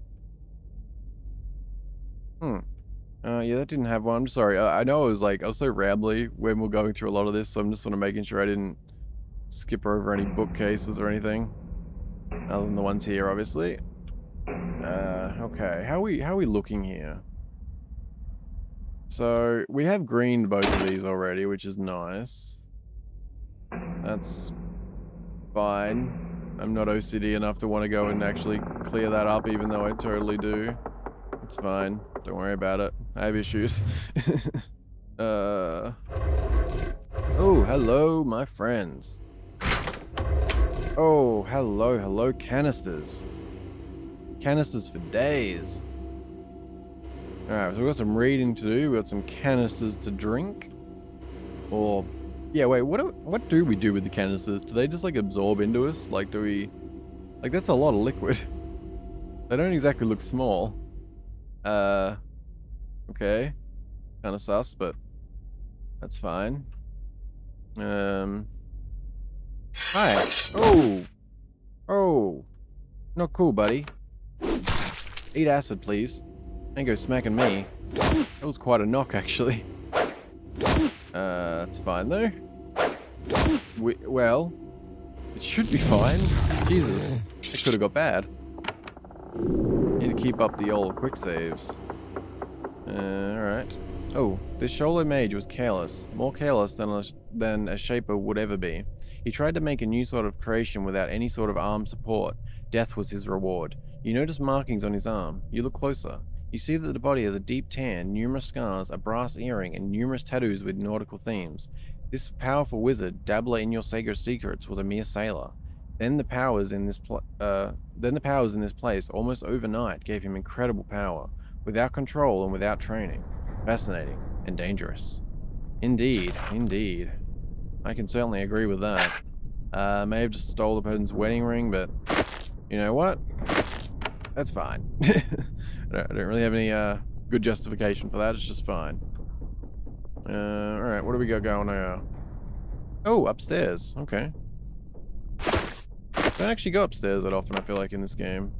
Yeah, that didn't have one. I'm sorry. I know I was so rambly when we're going through a lot of this, so I'm just sort of making sure I didn't skip over any bookcases or anything. Other than the ones here, obviously. Okay. How are we looking here? So, we have greened both of these already, which is nice. That's fine. I'm not OCD enough to want to go and actually clear that up, even though I totally do. It's fine. Don't worry about it. I have issues. Oh, hello, my friends. Oh, hello, canisters. Canisters for days. Alright, so we've got some reading to do. We've got some canisters to drink. Or, yeah, wait, what do we do with the canisters? Do they just, like, absorb into us? Like, do we... Like, that's a lot of liquid. They don't exactly look small. Okay. Kind of sus, but that's fine. Hi. Oh. Not cool, buddy. Eat acid, please. Ain't go smacking me. That was quite a knock, actually. That's fine, though. Well, it should be fine. Jesus. It could have got bad. Need to keep up the old quick saves. Alright. Oh, this Sholo mage was careless, more careless than a shaper would ever be. He tried to make a new sort of creation without any sort of arm support. Death was his reward. You notice markings on his arm. You look closer. You see that the body has a deep tan, numerous scars, a brass earring, and numerous tattoos with nautical themes. This powerful wizard, dabbler in your sacred secrets, was a mere sailor. Then the powers in this place, almost overnight, gave him incredible power, without control and without training. Fascinating and dangerous. Indeed, indeed. I can certainly agree with that. May have just stole the person's wedding ring, but you know what? That's fine. I don't really have any good justification for that. It's just fine. Alright, what do we got going now? Oh, upstairs. Okay. Don't actually go upstairs that often, I feel like, in this game.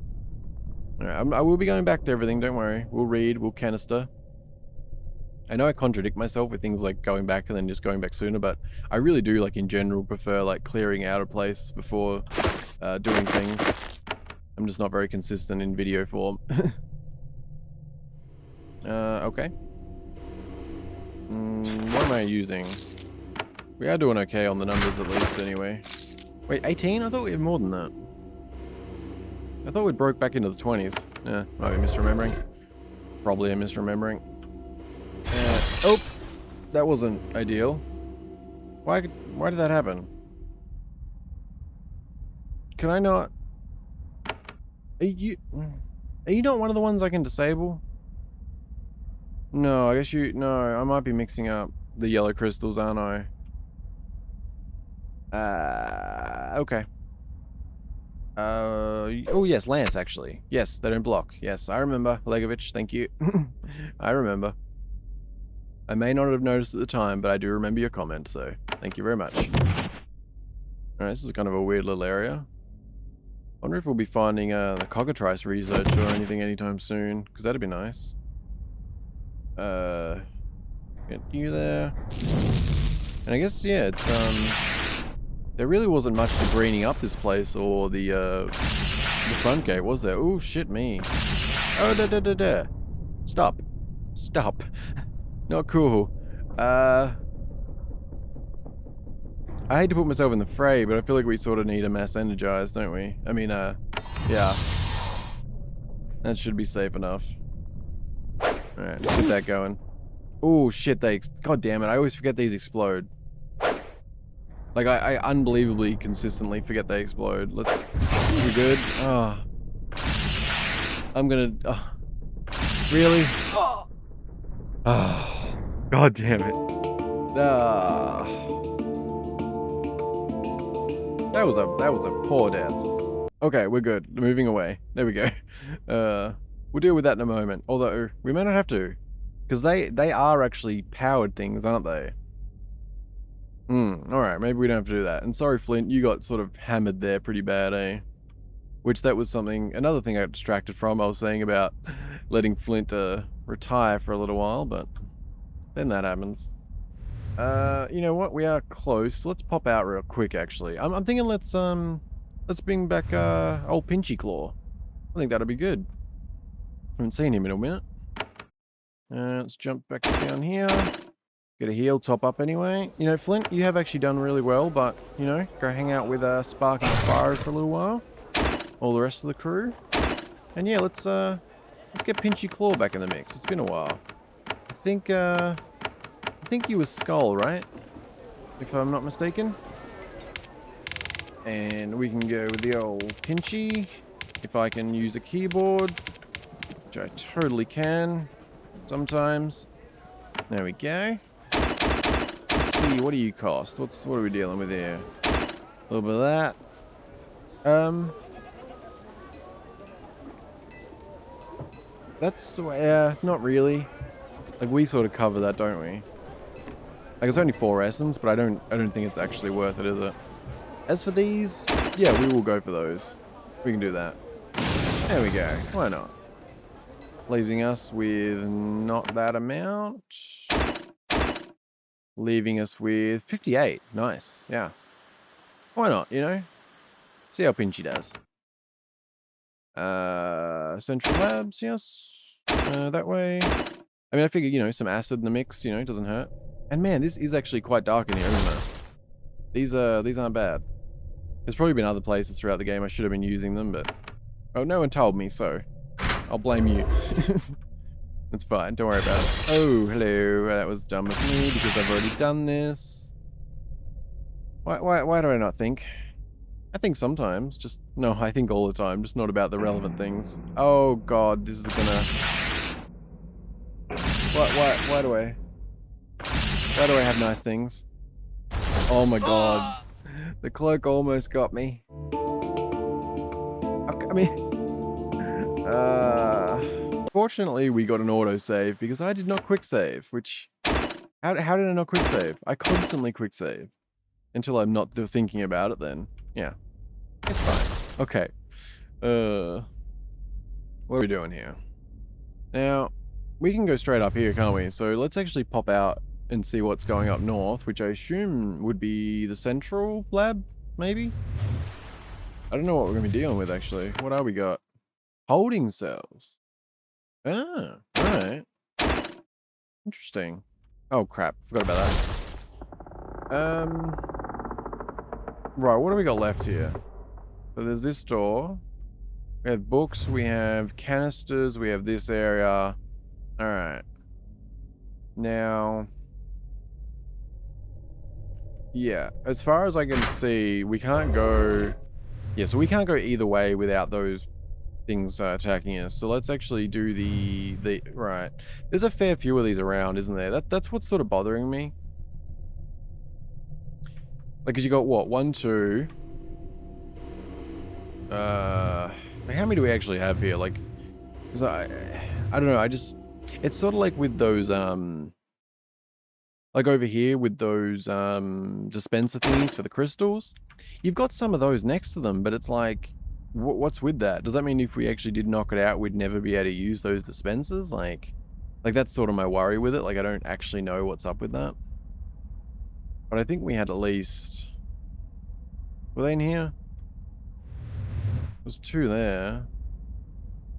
Alright, I will be going back to everything, don't worry. We'll read, we'll canister. I know I contradict myself with things like going back and then just going back sooner, but I really do, like, in general, prefer, like, clearing out a place before doing things. I'm just not very consistent in video form. Okay. What am I using? We are doing okay on the numbers at least, anyway. Wait, 18? I thought we had more than that. I thought we broke back into the 20s. Yeah, might be misremembering. Probably a misremembering. Oh! That wasn't ideal. Why did that happen? Can I not... Are you not one of the ones I can disable? No, I guess you... No, I might be mixing up the yellow crystals, aren't I? Okay. Oh yes, Lance, actually. Yes, they don't block. Yes, I remember. Legovich, thank you. I remember. I may not have noticed at the time, but I do remember your comment, so thank you very much. Alright, this is kind of a weird little area. I wonder if we'll be finding the cockatrice research or anything anytime soon, because that'd be nice. Get you there. And I guess, yeah, it's, there really wasn't much to greening up this place or the front gate, was there? Oh, shit me. Oh, da. Stop. Stop. Not cool. I hate to put myself in the fray, but I feel like we sort of need a mass energized, don't we? I mean, yeah. That should be safe enough. Alright, let's get that going. Oh, shit, God damn it, I always forget these explode. Like, I unbelievably consistently forget they explode. We're good. Oh. I'm gonna... Oh. Really? Oh. God damn it. That was a poor death. Okay, we're good. Moving away. There we go. We'll deal with that in a moment. Although, we may not have to. Because they are actually powered things, aren't they? Alright, maybe we don't have to do that. And sorry, Flint, you got sort of hammered there pretty bad, eh? Which that was another thing I got distracted from. I was saying about letting Flint retire for a little while, but then that happens. You know what? We are close. Let's pop out real quick, actually. I'm thinking let's bring back old Pinchy Claw. I think that'll be good. Haven't seen him in a minute. Let's jump back down here. Get a heal, top up anyway. You know, Flint, you have actually done really well, but, you know, go hang out with Spark and Spyro for a little while. All the rest of the crew. And yeah, let's get Pinchy Claw back in the mix. It's been a while. I think you were Skull, right? If I'm not mistaken. And we can go with the old Pinchy. If I can use a keyboard. Which I totally can. Sometimes. There we go. Let's see, what do you cost? What are we dealing with here? A little bit of that. That's, not really. Like, we sort of cover that, don't we? Like, it's only 4 essence, but I don't think it's actually worth it, is it? As for these, yeah, we will go for those. We can do that. There we go. Why not? Leaving us with not that amount. Leaving us with 58. Nice. Yeah. Why not, you know? See how Pinchy does. Central Labs, yes. That way. I mean, I figure, you know, some acid in the mix, you know, doesn't hurt. And man, this is actually quite dark in here, isn't it? These aren't bad. There's probably been other places throughout the game I should have been using them, but... Oh, no one told me, so... I'll blame you. It's fine, don't worry about it. Oh, hello. That was dumb of me, because I've already done this. Why do I not think? I think sometimes, just... No, I think all the time, just not about the relevant things. Oh god, this is gonna... Why do I... Why do I have nice things? Oh my god. The cloak almost got me. I mean... Fortunately, we got an autosave because I did not quick save, which... How did I not quick save? I constantly quick save. Until I'm not thinking about it then. Yeah. It's fine. Okay. What are we doing here? Now, we can go straight up here, can't we? So let's actually pop out and see what's going up north, which I assume would be the central lab, maybe? I don't know what we're going to be dealing with, actually. What are we got? Holding cells. Ah, alright. Interesting. Oh, crap. Forgot about that. Right, what do we got left here? So there's this door. We have books, we have canisters, we have this area. Alright. Now... Yeah, as far as I can see, we can't go... Yeah, so we can't go either way without those things attacking us. So let's actually do the... Right. There's a fair few of these around, isn't there? That's what's sort of bothering me. Like, cause you got what? 1, 2... how many do we actually have here? Like, cause I don't know, I just... It's sort of like with those, like over here with those, dispenser thingies for the crystals. You've got some of those next to them, but it's like, what's with that? Does that mean if we actually did knock it out, we'd never be able to use those dispensers? Like that's sort of my worry with it. Like, I don't actually know what's up with that. But I think we had at least... Were they in here? There's 2 there.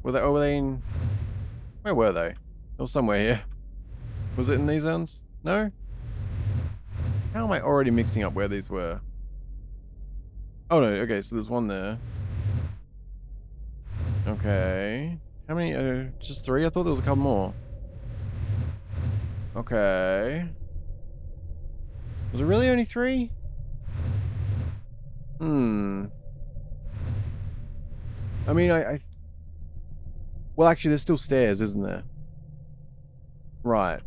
Were they in... Where were they? They were somewhere here. Was it in these ends? No? How am I already mixing up where these were? Oh no, okay, so there's one there. Okay. How many? Just 3? I thought there was a couple more. Okay. Was it really only 3? I mean, well, actually, there's still stairs, isn't there? Right.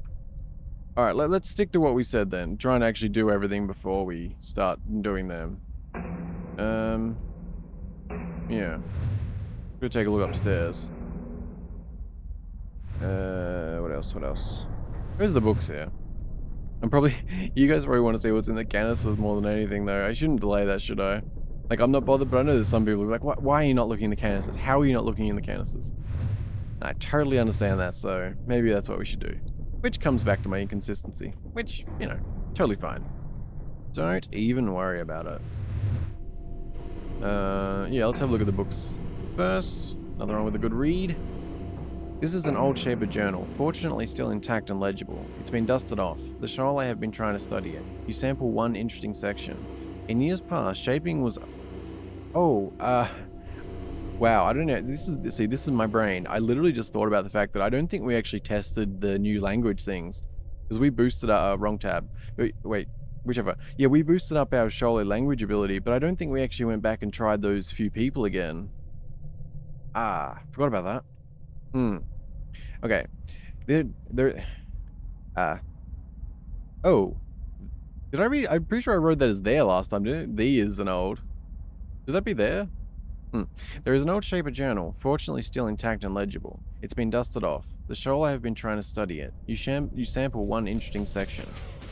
Alright, let's stick to what we said then. Try and actually do everything before we start doing them. Yeah. Go take a look upstairs. What else? Where's the books here? I'm probably... You guys probably want to see what's in the canisters more than anything, though. I shouldn't delay that, should I? Like, I'm not bothered, but I know there's some people who are like, why are you not looking in the canisters? How are you not looking in the canisters? I totally understand that, so maybe that's what we should do. Which comes back to my inconsistency. Which, you know, totally fine. Don't even worry about it. Yeah, let's have a look at the books first. Another one with a good read. This is an old shaper journal, fortunately still intact and legible. It's been dusted off. The Shoal have been trying to study it. You sample one interesting section. In years past, shaping was... Oh, wow, I don't know. This is my brain. I literally just thought about the fact that I don't think we actually tested the new language things. Because we boosted our wrong tab. Wait, whichever. Yeah, we boosted up our Shoal language ability, but I don't think we actually went back and tried those few people again. Ah, forgot about that. Okay. Oh. Did I read? I'm pretty sure I wrote that as there last time, didn't it? The is an old. Should that be there? There is an old shaper journal, fortunately still intact and legible. It's been dusted off. The Shoal have been trying to study it. You sample one interesting section.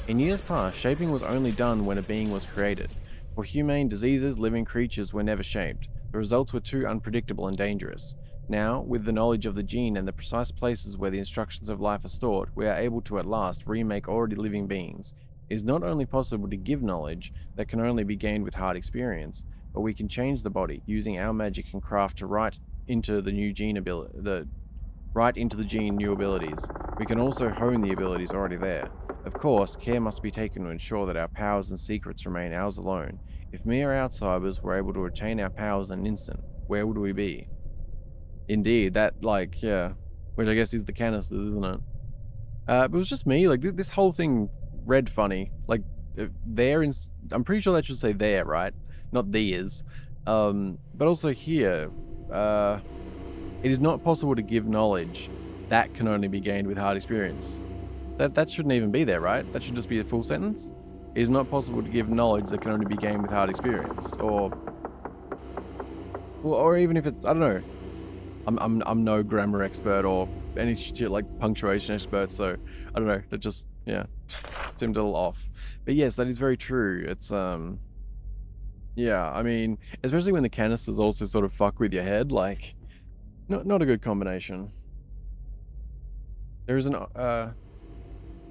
In years past, shaping was only done when a being was created. For humane diseases, living creatures were never shaped. The results were too unpredictable and dangerous. Now, with the knowledge of the gene and the precise places where the instructions of life are stored, we are able to at last remake already living beings. It is not only possible to give knowledge that can only be gained with hard experience, but we can change the body using our magic and craft to write into the new gene new abilities. We can also hone the abilities already there. Of course, care must be taken to ensure that our powers and secrets remain ours alone. If mere outsiders were able to retain our powers in an instant, where would we be? Indeed, that, like, yeah. Which I guess is the canisters, isn't it? But it was just me. Like, this whole thing read funny. Like, there in... I'm pretty sure that should say there, right? Not theirs. But also here, it is not possible to give knowledge that can only be gained with hard experience. That shouldn't even be there, right? That should just be a full sentence. It is not possible to give knowledge that can only be gained with hard experience, or even if it's, I don't know. I'm no grammar expert or any shit like punctuation expert, so I don't know. That just, yeah, seemed a little off. But yes, that is very true. It's yeah. I mean, especially when the canisters also sort of fuck with your head, like, not a good combination. There is an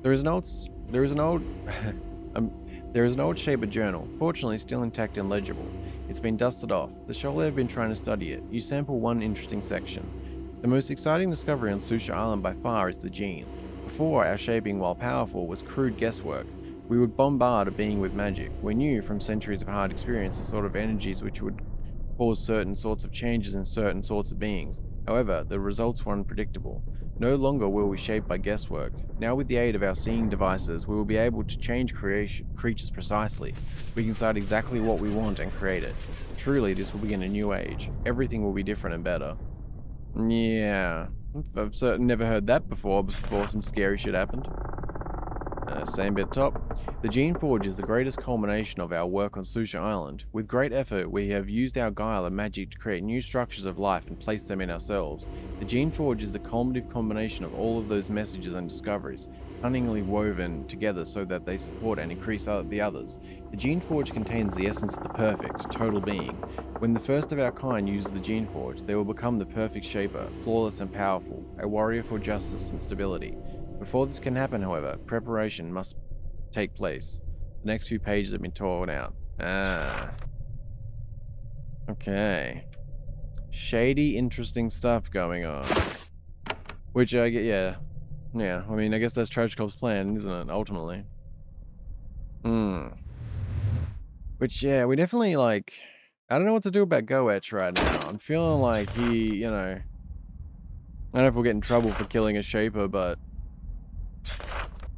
there is an old there is an old Shaper journal, fortunately still intact and legible. It's been dusted off. The Shoal have been trying to study it. You sample one interesting section. The most exciting discovery on Susha Island by far is the gene. Before, our shaping, while powerful, was crude guesswork. We would bombard a being with magic. We knew from centuries of hard experience the sort of energies which would cause certain sorts of changes in certain sorts of beings. However, the results were unpredictable. No longer will we shape by guesswork. Now with the aid of our seeing devices, we will be able to change creatures precisely. We can decide exactly what we want and create it. Truly, this will begin a new age. Everything will be different and better. Yeah, I've certainly never heard that before some scary shit happened. Same bit top. The Geneforge is the greatest culmination of our work on Susha Island. With great effort, we have used our guile and magic to create new structures of life and place them in ourselves. The Geneforge is the culminative combination of all of those messages and discoveries, cunningly woven together so that they support and increase the others. The Geneforge contains the essence of the perfect, total being. When the first of our kind uses the Geneforge, they will become the perfect shaper, flawless and powerful, a warrior for justice and stability. Before this can happen, however, preparation must take place. The next few pages have been torn out. Ah. Okay. Shady, interesting stuff going on. Which I get, yeah. Yeah, I mean, I guess that's Trojkov's plan, isn't it, ultimately? Which, yeah, we definitely, like... I don't know what to do about Goetz right now. I'm feeling like he, you know... I don't know if we'll get in trouble for killing a Shaper, but...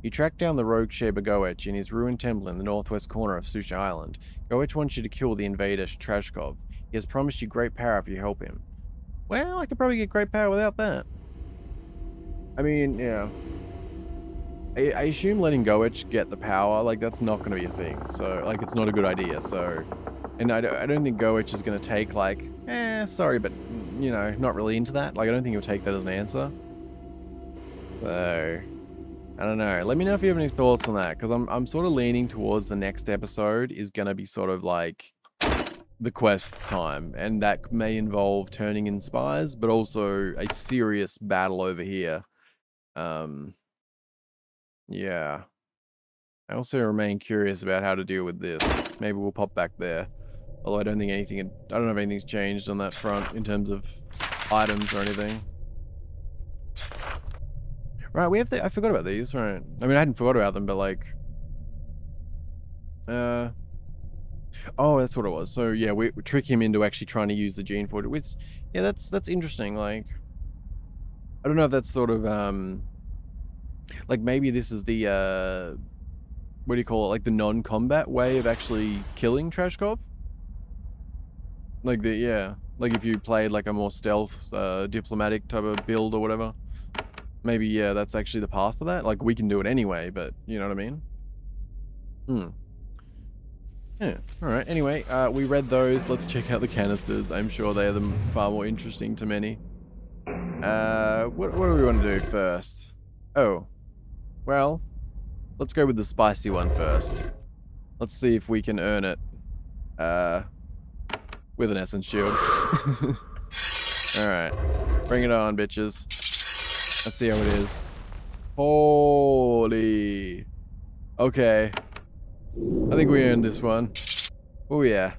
You track down the rogue Shaper Goetz in his ruined temple in the northwest corner of Susha Island. Goetz wants you to kill the invader Trashkov. He has promised you great power if you help him. Well, I could probably get great power without that. I mean, yeah. I assume letting Goetz get the power, like, that's not going to be a thing. So, like, it's not a good idea, so... And I don't think Goetz is going to take, like, sorry, but, you know, not really into that. Like, I don't think he'll take that as an answer. So... I don't know. Let me know if you have any thoughts on that, because I'm sort of leaning towards the next episode is going to be sort of like the quest time, and that may involve turning in spies, but also a serious battle over here. Yeah. I also remain curious about how to deal with this. Maybe we'll pop back there. Although I don't know if anything's changed on that front in terms of items or anything. Right, we have I forgot about these, right? I mean, I hadn't forgot about them, but like... Oh, that's what it was. So, yeah, we trick him into actually trying to use the Geneforge, which... Yeah, that's interesting, like... I don't know if that's sort of, like, maybe this is the, what do you call it? Like, the non-combat way of actually killing Trashkov? Like, yeah. Like, if you played, like, a more stealth, diplomatic type of build or whatever. Maybe, yeah, that's actually the path for that. Like, we can do it anyway, but you know what I mean? Yeah, alright. Anyway, we read those. Let's check out the canisters. I'm sure they are the far more interesting to many. What do we want to do first? Oh. Well, let's go with the spicy one first. Let's see if we can earn it. With an essence shield. Alright. Bring it on, bitches. Let's see how it is. Holy. Okay. I think we earned this one. Oh, yeah.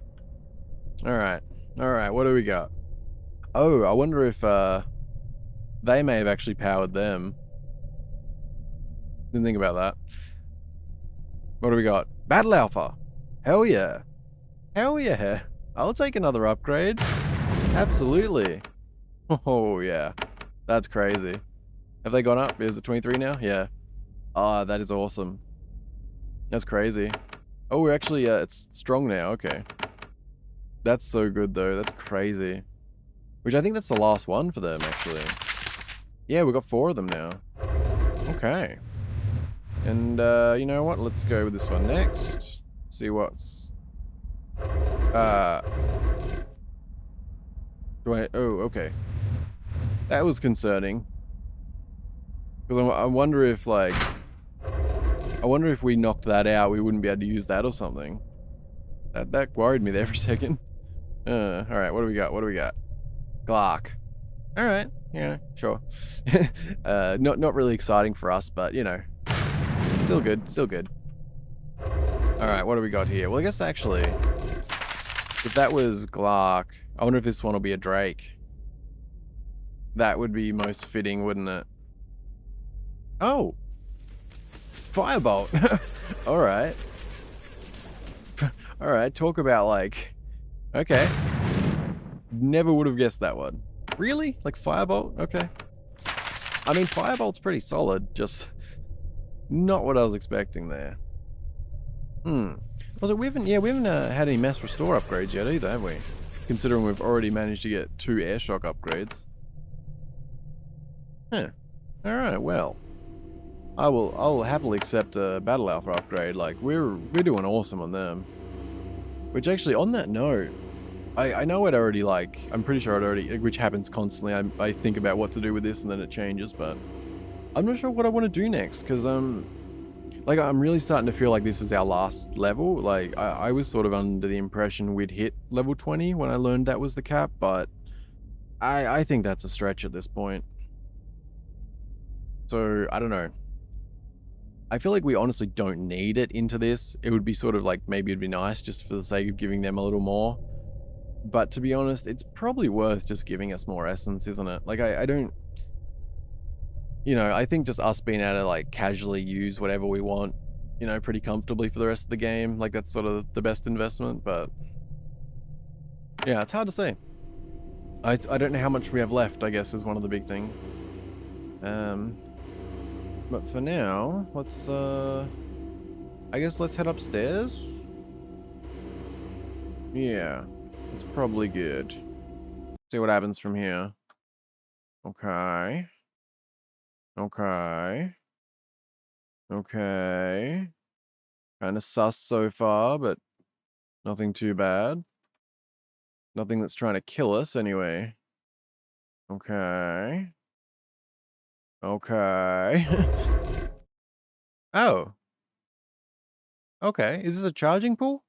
Alright. Alright, what do we got? Oh, I wonder if, they may have actually powered them. Didn't think about that. What do we got? Battle Alpha. Hell yeah. Hell yeah. I'll take another upgrade. Absolutely. Oh yeah. That's crazy. Have they gone up? Is it 23 now? Yeah. Ah, that is awesome. That's crazy. Oh, we're actually, it's strong now. Okay. That's so good though. That's crazy. Which I think that's the last one for them, actually. Yeah, we've got 4 of them now. Okay. And, you know what? Let's go with this one next. See what's... Oh, okay. That was concerning. Because I wonder if, like... I wonder if we knocked that out, we wouldn't be able to use that or something. That worried me there for a second. Alright, what do we got? What do we got? Glark. Alright, yeah, sure. Not really exciting for us, but, you know. Still good, still good. Alright, what do we got here? Well, I guess actually, if that was Glark, I wonder if this one will be a Drake. That would be most fitting, wouldn't it? Oh! Firebolt! Alright. Alright, talk about like... Okay. Never would have guessed that one. Really? Like Firebolt? Okay. I mean, Firebolt's pretty solid, just... Not what I was expecting there. Also, we haven't had any mass restore upgrades yet either, have we? Considering we've already managed to get 2 air shock upgrades. Huh. Alright, well. I'll happily accept a Battle Alpha upgrade, like, we're doing awesome on them. Which actually, on that note, I know I'd already, like, I'm pretty sure I'd already, which happens constantly, I think about what to do with this and then it changes, but I'm not sure what I want to do next, because, like, I'm really starting to feel like this is our last level. Like, I was sort of under the impression we'd hit level 20 when I learned that was the cap, but I think that's a stretch at this point. So, I don't know. I feel like we honestly don't need it into this. It would be sort of like, maybe it'd be nice just for the sake of giving them a little more. But to be honest, it's probably worth just giving us more essence, isn't it? Like, I don't... You know, I think just us being able to, like, casually use whatever we want, you know, pretty comfortably for the rest of the game, like, that's sort of the best investment, but... Yeah, it's hard to say. I don't know how much we have left, I guess, is one of the big things. But for now, let's, I guess let's head upstairs? Yeah, it's probably good. See what happens from here. Okay. Okay. Okay. Kind of sus so far, but nothing too bad. Nothing that's trying to kill us, anyway. Okay. Okay. Oh. Okay. Is this a charging pool?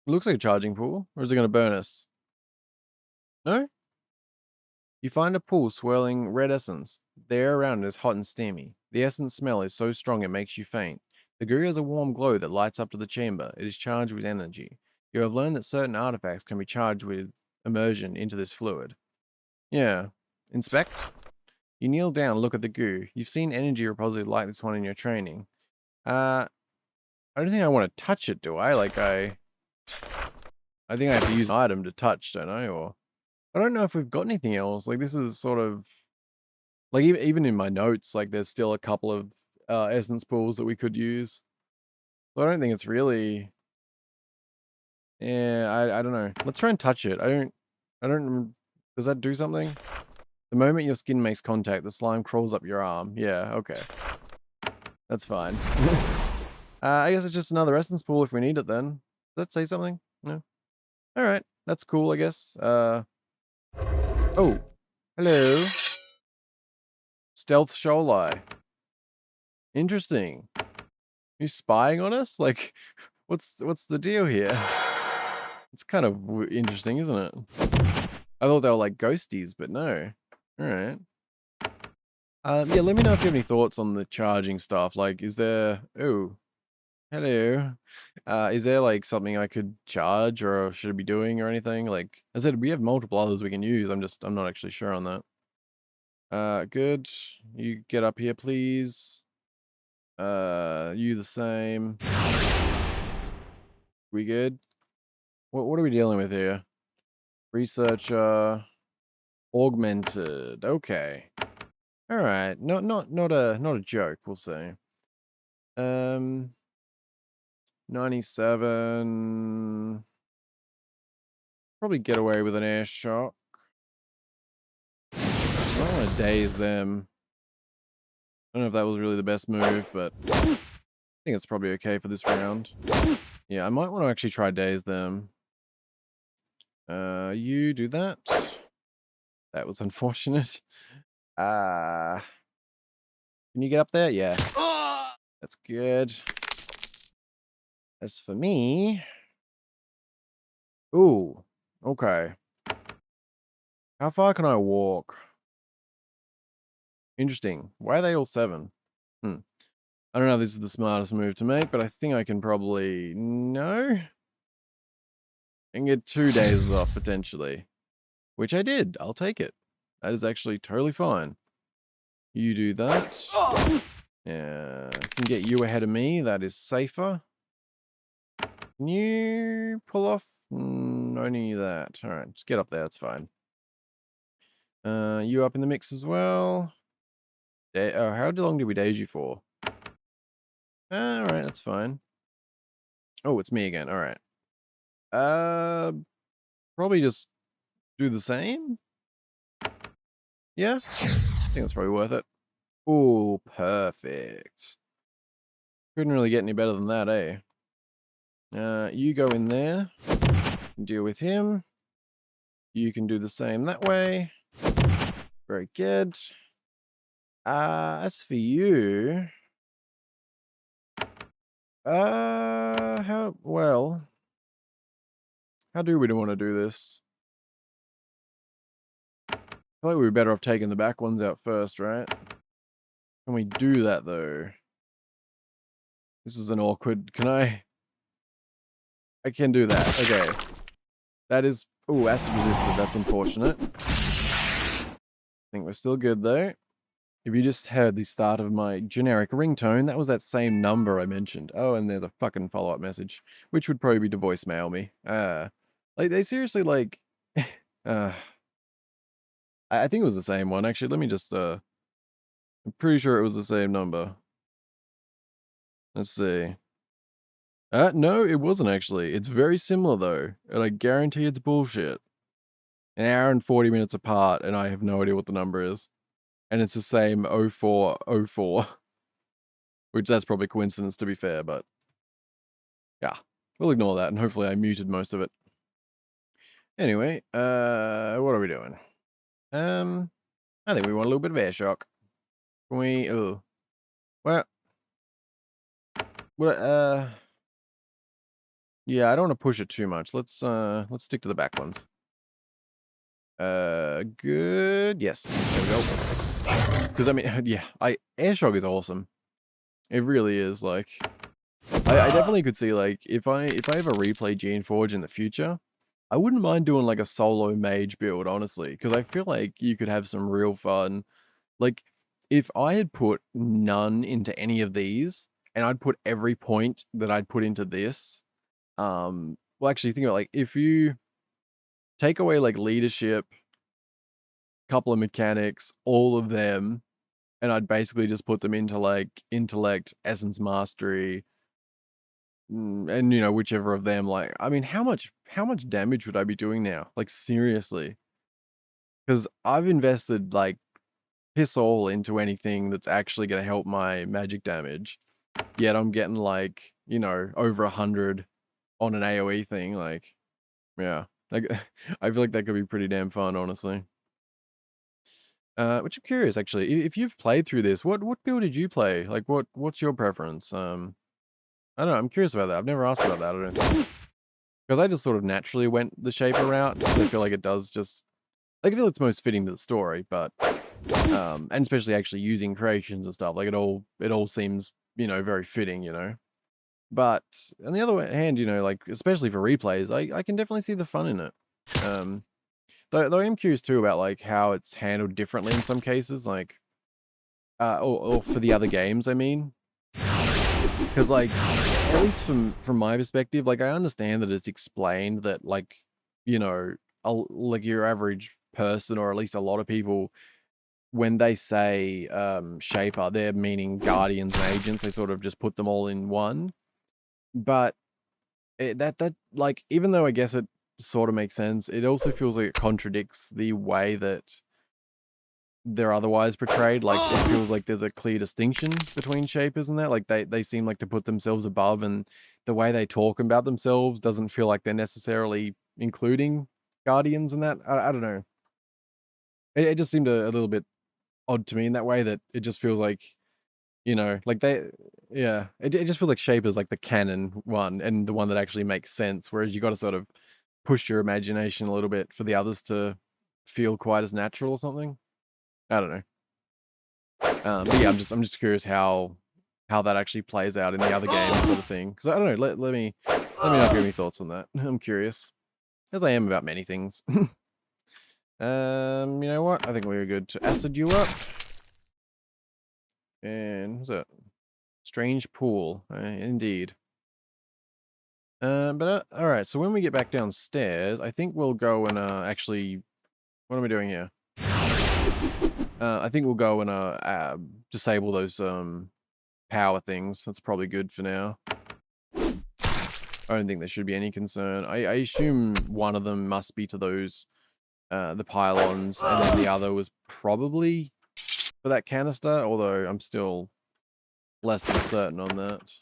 It looks like a charging pool. Or is it going to burn us? No? You find a pool swirling red essence. The air around it is hot and steamy. The essence smell is so strong it makes you faint. The goo has a warm glow that lights up to the chamber. It is charged with energy. You have learned that certain artifacts can be charged with immersion into this fluid. Yeah. Inspect? You kneel down and look at the goo. You've seen energy repository like this one in your training. I don't think I want to touch it, do I? Like, I think I have to use an item to touch, don't I? Or I don't know if we've got anything else. Like, this is sort of... Like, even in my notes, like, there's still a couple of essence pools that we could use. So I don't think it's really... Yeah, I don't know. Let's try and touch it. I don't... Does that do something? The moment your skin makes contact, the slime crawls up your arm. Yeah, okay. That's fine. I guess it's just another essence pool if we need it then. Does that say something? No? Alright, that's cool, I guess. Oh. Hello. Stealth Sholai. Interesting. You spying on us? Like, what's the deal here? It's kind of interesting, isn't it? I thought they were like ghosties, but no. Alright. Yeah, let me know if you have any thoughts on the charging stuff. Like, is there... Oh. Hello. Is there like something I could charge or should be doing or anything? Like I said, we have multiple others we can use. I'm not actually sure on that. Good. You get up here, please. You the same. We good? What are we dealing with here? Researcher. Augmented. Okay. All right. Not a joke, we'll say. 97. Probably get away with an air shot. I don't want to daze them. I don't know if that was really the best move, but I think it's probably okay for this round. Yeah, I might want to actually try daze them. You do that. That was unfortunate. Can you get up there? Yeah. That's good. As for me... Ooh. Okay. How far can I walk? Interesting. Why are they all 7? I don't know if this is the smartest move to make, but I think I can probably... No? And get 2 days off, potentially. Which I did. I'll take it. That is actually totally fine. You do that. Yeah. Can get you ahead of me. That is safer. Can you pull off? Only that. Alright, just get up there. That's fine. You up in the mix as well. How long did we daze you for? Alright, that's fine. Oh, it's me again. Alright. Probably just do the same? Yeah? I think that's probably worth it. Oh, perfect. Couldn't really get any better than that, eh? You go in there. Deal with him. You can do the same that way. Very good. As for you... how do we want to do this? I feel like we were better off taking the back ones out first, right? Can we do that, though? This is an awkward... Can I... I can do that. Okay. That is... Ooh, acid resistant. That's unfortunate. I think we're still good, though. If you just heard the start of my generic ringtone, that was that same number I mentioned. Oh, and there's a fucking follow-up message, which would probably be to voicemail me. Like, they seriously, like... I think it was the same one, actually. Let me just, I'm pretty sure it was the same number. Let's see. No, it wasn't actually. It's very similar, though, and I guarantee it's bullshit. An hour and 40 minutes apart, and I have no idea what the number is. And it's the same 0404. Which that's probably coincidence, to be fair, but... Yeah, we'll ignore that, and hopefully I muted most of it. Anyway, what are we doing? I think we want a little bit of air shock. Can we... Oh. Well... Yeah, I don't want to push it too much. Let's stick to the back ones. Good. Yes. There we go. Because I mean, yeah, air shock is awesome. It really is. Like, I definitely could see, like, if I ever replay Geneforge in the future, I wouldn't mind doing like a solo mage build, honestly, because I feel like you could have some real fun. Like, if I had put none into any of these, and I'd put every point that I'd put into this, well, actually, think about, like, if you take away, like, leadership, couple of mechanics, all of them, and I'd basically just put them into, like, intellect, essence mastery, and, you know, whichever of them, like, I mean, how much damage would I be doing now? Like, seriously. Because I've invested, like, piss all into anything that's actually going to help my magic damage. Yet I'm getting, like, you know, over 100 on an AoE thing, like, yeah. Like, I feel like that could be pretty damn fun, honestly. Which I'm curious, actually, if you've played through this, what build did you play? Like, what's your preference? I don't know, I'm curious about that. I've never asked about that, I don't think. Because I just sort of naturally went the Shaper route, because I feel like it does just... Like, I feel it's most fitting to the story, but... and especially actually using creations and stuff, like, it all seems, you know, very fitting, you know? But, on the other hand, you know, like, especially for replays, I can definitely see the fun in it. Though I am curious too about like how it's handled differently in some cases, like or for the other games, I mean. Because like at least from my perspective, like I understand that it's explained that like, you know, like your average person or at least a lot of people when they say shaper, they're meaning guardians and agents. They sort of just put them all in one. But that like even though I guess it sort of makes sense, it also feels like it contradicts the way that they're otherwise portrayed. Like it feels like there's a clear distinction between shapers and that. Like they seem like to put themselves above, and the way they talk about themselves doesn't feel like they're necessarily including guardians and that. I don't know. It just seemed a little bit odd to me in that way that it just feels like, you know, like yeah, it just feels like shapers like the canon one and the one that actually makes sense. Whereas you got to sort of push your imagination a little bit for the others to feel quite as natural or something. I don't know. But yeah, I'm just curious how that actually plays out in the other games, sort of thing. Because I don't know. Let me know if you have any thoughts on that. I'm curious, as I am about many things. You know what? I think we're good to acid you up. And what's that? Strange pool, indeed. But all right. So when we get back downstairs, I think we'll go and actually, what am I doing here? I think we'll go and disable those power things. That's probably good for now. I don't think there should be any concern. I assume one of them must be to those the pylons, and then the other was probably for that canister, although I'm still less than certain on that.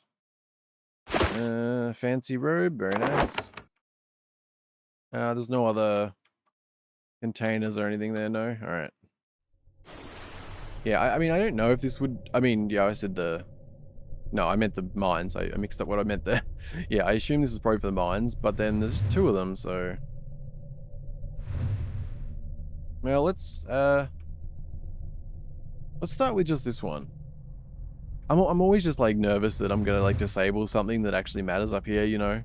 Fancy robe, very nice. There's no other containers or anything there, no? Alright. Yeah, I mean, I don't know if this would... I mean, yeah, I said the... No, I meant the mines. I mixed up what I meant there. Yeah, I assume this is probably for the mines, but then there's just two of them, so... Well, let's start with just this one. I'm always just, like, nervous that I'm gonna, like, disable something that actually matters up here, you know?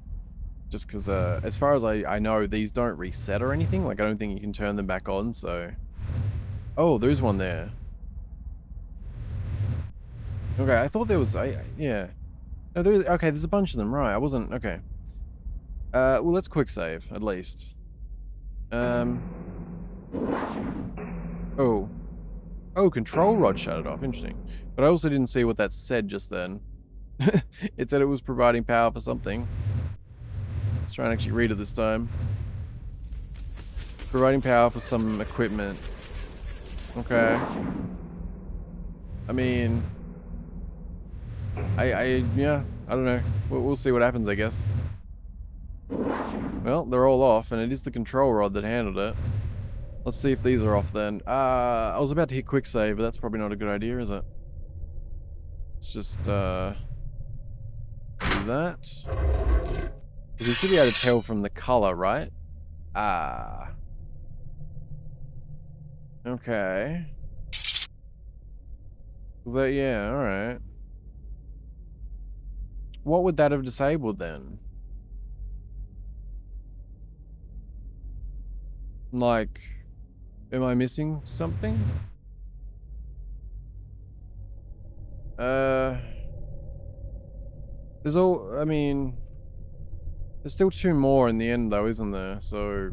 Just because, as far as I know, these don't reset or anything. Like, I don't think you can turn them back on, so... Oh, there's one there. Okay, I thought there was... yeah. No, there's... Okay, there's a bunch of them, right. I wasn't... Okay. Well, let's quick save, at least. Oh. Oh, control rod shut it off. Interesting. But I also didn't see what that said just then. It said it was providing power for something. Let's try and actually read it this time. Providing power for some equipment. Okay. I mean... yeah, I don't know. We'll see what happens, I guess. Well, they're all off, and it is the control rod that handled it. Let's see if these are off then. I was about to hit quick save, but that's probably not a good idea, is it? Let's just, do that. Because we should be able to tell from the color, right? Okay. But yeah, alright. What would that have disabled then? Like, am I missing something? There's I mean, there's still two more in the end though, isn't there? So,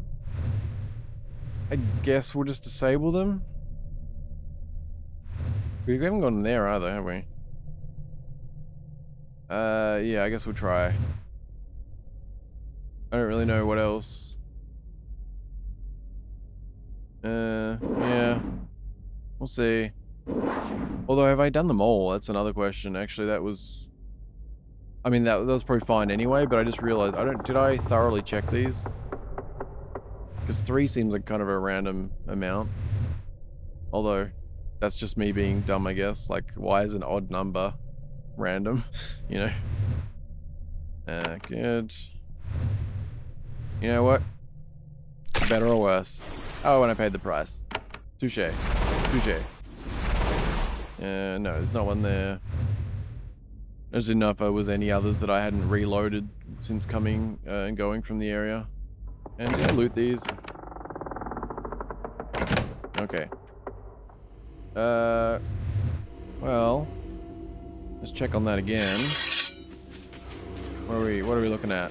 I guess we'll just disable them. We haven't gone in there either, have we? Yeah, I guess we'll try. I don't really know what else. Yeah. We'll see. Although, have I done them all? That's another question. Actually, that was... I mean, that was probably fine anyway, but I just realized... Did I thoroughly check these? Because 3 seems like kind of a random amount. Although, that's just me being dumb, I guess. Like, why is an odd number random? You know? Good. You know what? Better or worse? Oh, and I paid the price. Touche. Touche. No, there's not one there. I just didn't know if there was any others that I hadn't reloaded since coming and going from the area. And yeah, loot these. Okay. Well, let's check on that again. What are we looking at?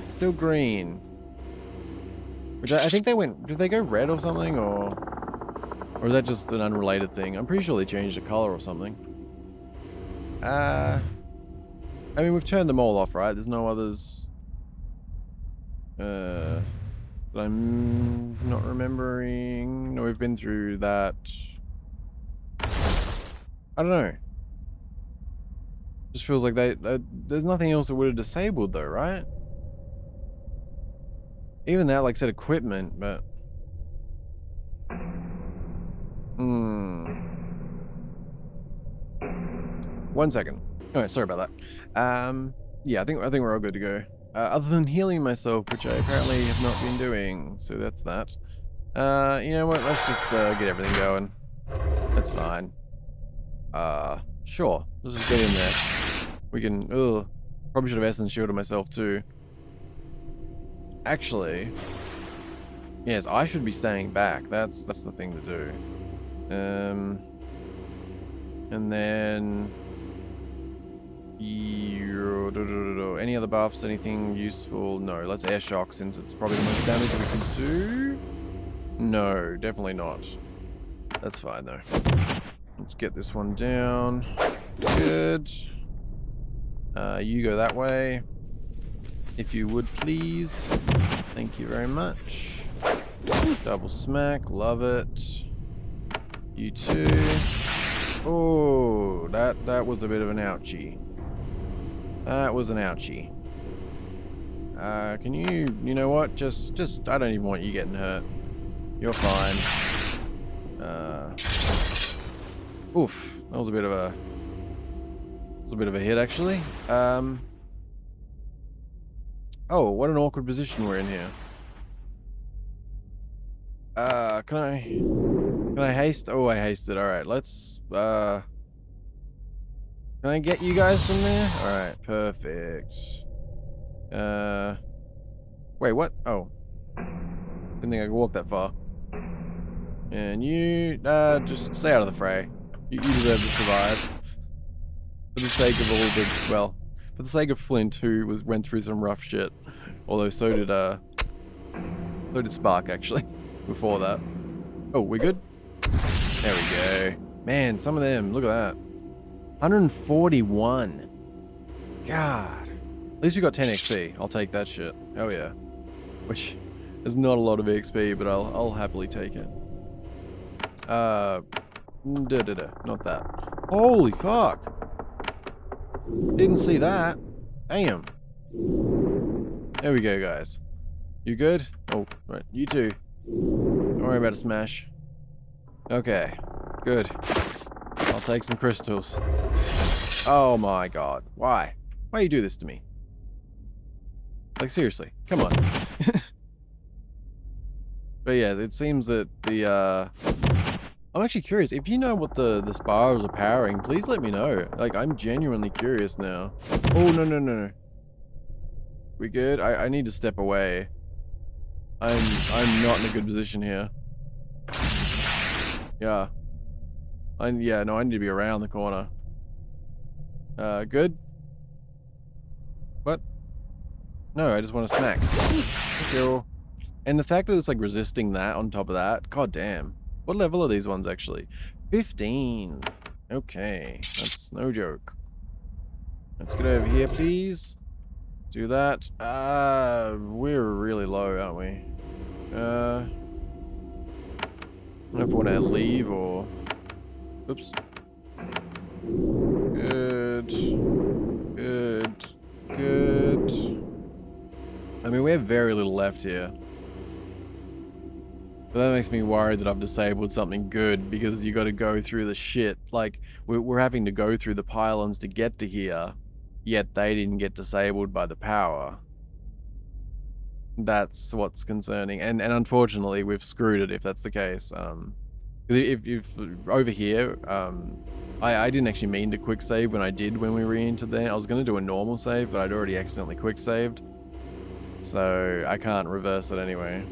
Still green. Which I think they went, did they go red or something, or is that just an unrelated thing? I'm pretty sure they changed the color or something. I mean, we've turned them all off, right? There's no others that I'm not remembering. No, we've been through that. I don't know. Just feels like there's nothing else that would have disabled though, right? Even that, like, said equipment, but... One second. Alright, sorry about that. Yeah, I think we're all good to go. Other than healing myself, which I apparently have not been doing, so that's that. You know what, let's just get everything going. That's fine. Sure. Let's just get in there. We can, probably should have essence shielded myself too. Actually, yes, I should be staying back. That's the thing to do. And then any other buffs, anything useful? No, let's air shock since it's probably the most damage we can do. No, definitely not. That's fine though. Let's get this one down. Good. You go that way. If you would please. Thank you very much. Double smack, love it. You too. Oh, that was a bit of an ouchie. That was an ouchie. Can you know what? Just, I don't even want you getting hurt. You're fine. Oof, that was a bit of a hit actually. Oh, what an awkward position we're in here. Can I haste? Oh, I hasted. Alright, let's, can I get you guys from there? Alright, perfect. Wait, what? Oh. Didn't think I could walk that far. And you, just stay out of the fray. You deserve to survive. For the sake of all the, well, for the sake of Flint, who went through some rough shit. Although so did Spark, actually, before that. Oh, we good? There we go. Man, some of them, look at that. 141. God. At least we got 10 XP. I'll take that shit. Oh yeah. Which is not a lot of XP, but I'll happily take it. Not that. Holy fuck. Didn't see that. Damn. There we go, guys. You good? Oh, right. You too. Don't worry about a smash. Okay. Good. I'll take some crystals. Oh my god. Why? Why you do this to me? Like, seriously. Come on. But yeah, it seems that the, I'm actually curious. If you know what the spirals are powering, please let me know. Like, I'm genuinely curious now. Oh, no. We good? I need to step away. I'm not in a good position here. Yeah. Yeah, no, I need to be around the corner. Good? What? No, I just want to smack. Cool. And the fact that it's like resisting that on top of that, god damn. What level are these ones actually? 15. Okay, that's no joke. Let's get over here, please. Do that. We're really low, aren't we? I don't know if I want to leave or... Oops. Good. I mean, we have very little left here. But that makes me worried that I've disabled something good, because you got to go through the shit. Like, we're having to go through the pylons to get to here, yet they didn't get disabled by the power. That's what's concerning, and unfortunately we've screwed it if that's the case. Because if over here, I didn't actually mean to quick save when I did when we re-entered there. I was going to do a normal save, but I'd already accidentally quick saved, so I can't reverse it anyway.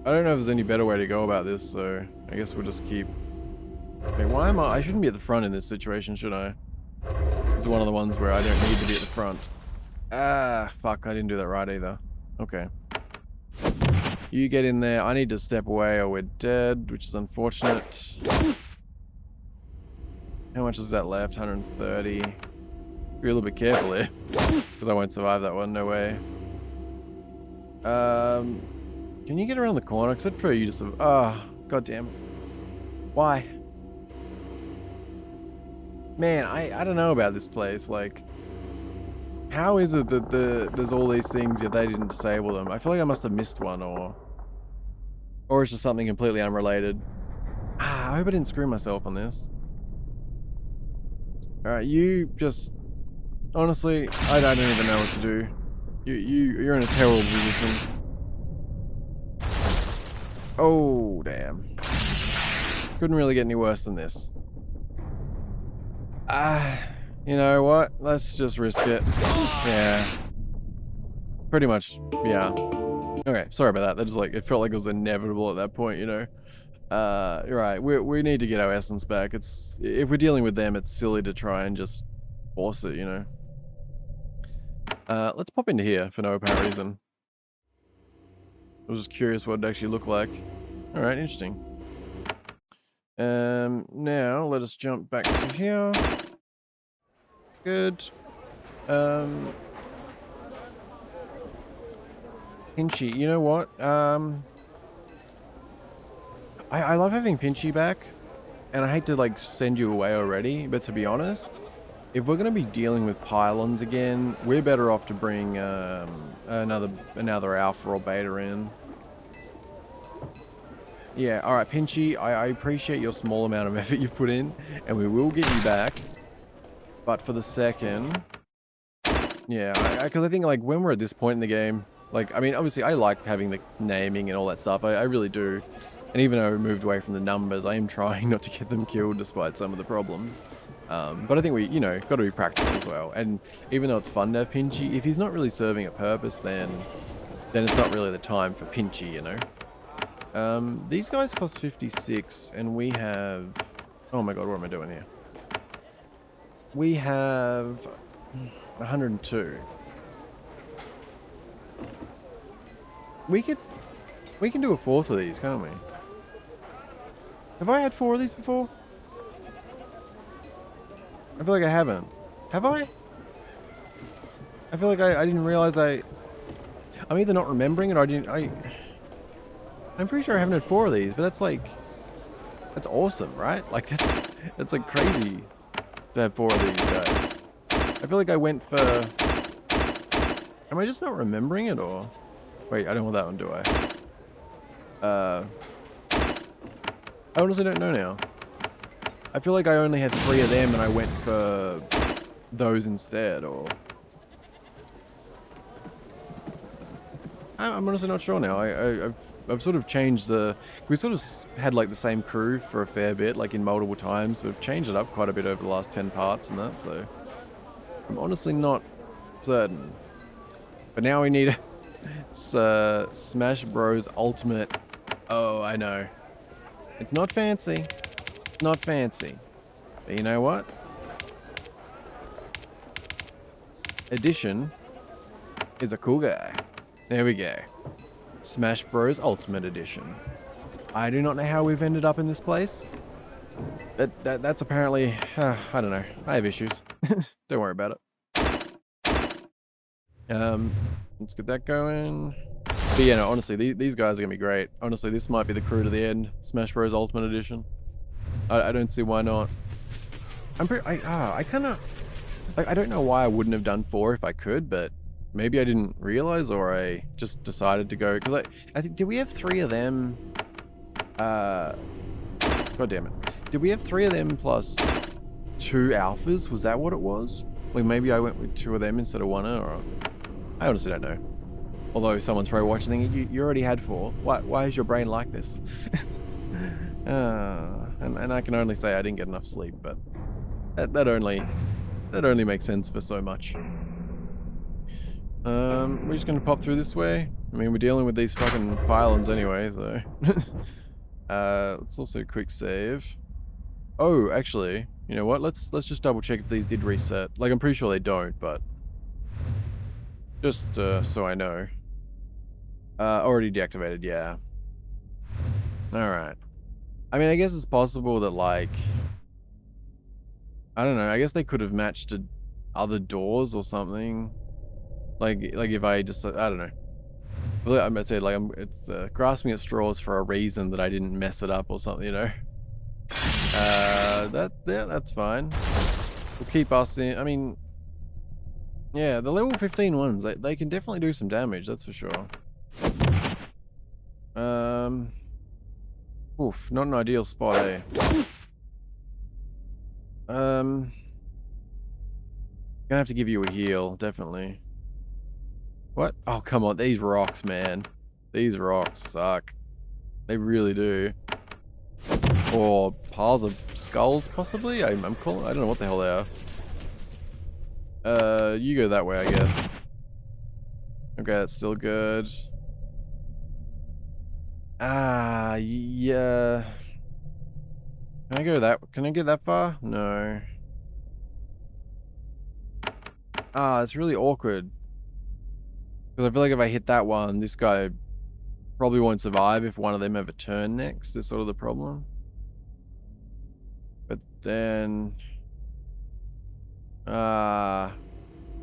I don't know if there's any better way to go about this, so I guess we'll just keep... Wait, why am I shouldn't be at the front in this situation, should I? This is one of the ones where I don't need to be at the front. Ah, fuck, I didn't do that right either. Okay. You get in there. I need to step away or we're dead, which is unfortunate. How much is that left? 130. Be a little bit careful here, because I won't survive that one, no way. Can you get around the corner? Because I'd prefer you to survive. Oh, goddamn. Why? Man, I don't know about this place. Like, how is it that there's all these things yet they didn't disable them? I feel like I must have missed one, or it's just something completely unrelated. Ah, I hope I didn't screw myself on this. Alright, you just... Honestly, I don't even know what to do. You're in a terrible position. Oh, damn. Couldn't really get any worse than this. You know what? Let's just risk it. Yeah. Pretty much, yeah. Okay, sorry about that. That just like, it felt like it was inevitable at that point, you know? Right, we need to get our essence back. It's, if we're dealing with them, it's silly to try and just force it, you know? Let's pop into here for no apparent reason. I was just curious what it actually looked like. Alright, interesting. Now, let us jump back to here. Good. Pinchy, you know what? I love having Pinchy back, and I hate to like send you away already, but to be honest, if we're going to be dealing with pylons again, we're better off to bring another alpha or beta in. Yeah, alright, Pinchy, I appreciate your small amount of effort you've put in, and we will get you back. But for the second... Yeah, because I think, like, when we're at this point in the game, like, I mean, obviously, I like having the naming and all that stuff. I really do. And even though we moved away from the numbers, I am trying not to get them killed despite some of the problems. But I think we, you know, got to be practical as well. And even though it's fun to have Pinchy, if he's not really serving a purpose, then it's not really the time for Pinchy, you know? These guys cost 56, and we have... Oh my god, what am I doing here? We have 102. We can do a fourth of these, can't we? Have I had 4 of these before? I feel like I haven't. Have I? I feel like I didn't realize I'm either not remembering it or I'm pretty sure I haven't had 4 of these, but that's like... That's awesome, right? Like, that's like crazy to have 4 of these guys. I feel like I went for... Am I just not remembering it, or... Wait, I don't want that one, do I? I honestly don't know now. I feel like I only had 3 of them and I went for those instead, or... I'm honestly not sure now. I've sort of changed the... We sort of had like the same crew for a fair bit, like in multiple times. We've changed it up quite a bit over the last 10 parts and that, so... I'm honestly not certain. But now we need Smash Bros. Ultimate... Oh, I know. It's not fancy. Not fancy. But you know what? Edition is a cool guy. There we go. Smash Bros. Ultimate Edition. I do not know how we've ended up in this place. That's apparently... I don't know. I have issues. Don't worry about it. Let's get that going. But yeah, no, honestly, these guys are going to be great. Honestly, this might be the crew to the end. Smash Bros. Ultimate Edition. I don't see why not. I kind of... Like, I don't know why I wouldn't have done 4 if I could, but... Maybe I didn't realize, or I just decided to go, because I think, did we have 3 of them? God damn it. Did we have 3 of them plus 2 alphas? Was that what it was? Like maybe I went with 2 of them instead of 1, or... I honestly don't know. Although someone's probably watching thinking, you already had 4. Why is your brain like this? And I can only say I didn't get enough sleep, but that only makes sense for so much. We're just going to pop through this way. I mean, we're dealing with these fucking pylons anyway, so... let's also quick save. Oh, actually, you know what? Let's just double check if these did reset. Like, I'm pretty sure they don't, but... Just, so I know. Already deactivated, yeah. Alright. I mean, I guess it's possible that, like... I don't know, I guess they could have matched to other doors or something. Like if I just, I don't know. I'm gonna say, like, it's grasping at straws for a reason that I didn't mess it up or something, you know? Yeah, that's fine. We'll keep us in, I mean... Yeah, the level 15 ones, they can definitely do some damage, that's for sure. Oof, not an ideal spot, eh? Gonna have to give you a heal, definitely. What? Oh, come on, these rocks, man. These rocks suck. They really do. Or piles of skulls, possibly? I'm calling, I don't know what the hell they are. You go that way, I guess. Okay, that's still good. Ah, yeah. Can I go that? Can I get that far? No. Ah, it's really awkward. Because I feel like if I hit that one, this guy probably won't survive if one of them ever turn next, is sort of the problem. But then... there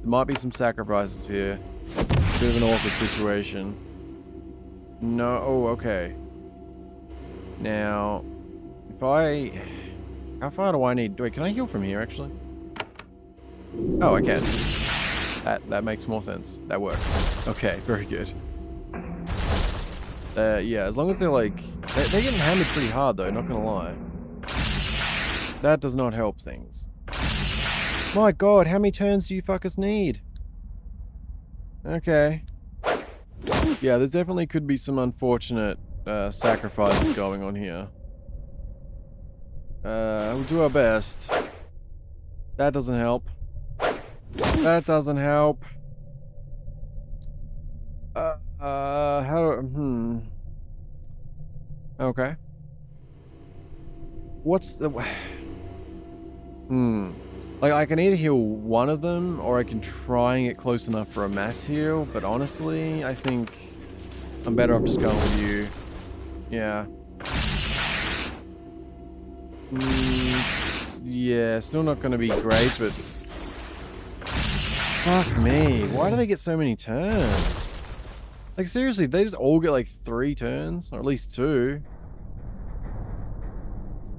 might be some sacrifices here. Bit of an awkward situation. No, oh, okay. Now, if I... How far do I need? Wait, can I heal from here, actually? Oh, I can. That makes more sense. That works. Okay, very good. Yeah, as long as they're like... They're getting hammered pretty hard, though, not gonna lie. That does not help things. My god, how many turns do you fuckers need? Okay. Yeah, there definitely could be some unfortunate sacrifices going on here. We'll do our best. That doesn't help. That doesn't help. How do... Okay. What's the... Like, I can either heal one of them, or I can try and get close enough for a mass heal, but honestly, I think I'm better off just going with you. Yeah. Yeah, still not going to be great, but... Fuck me, why do they get so many turns? Like, seriously, they just all get like 3 turns, or at least 2.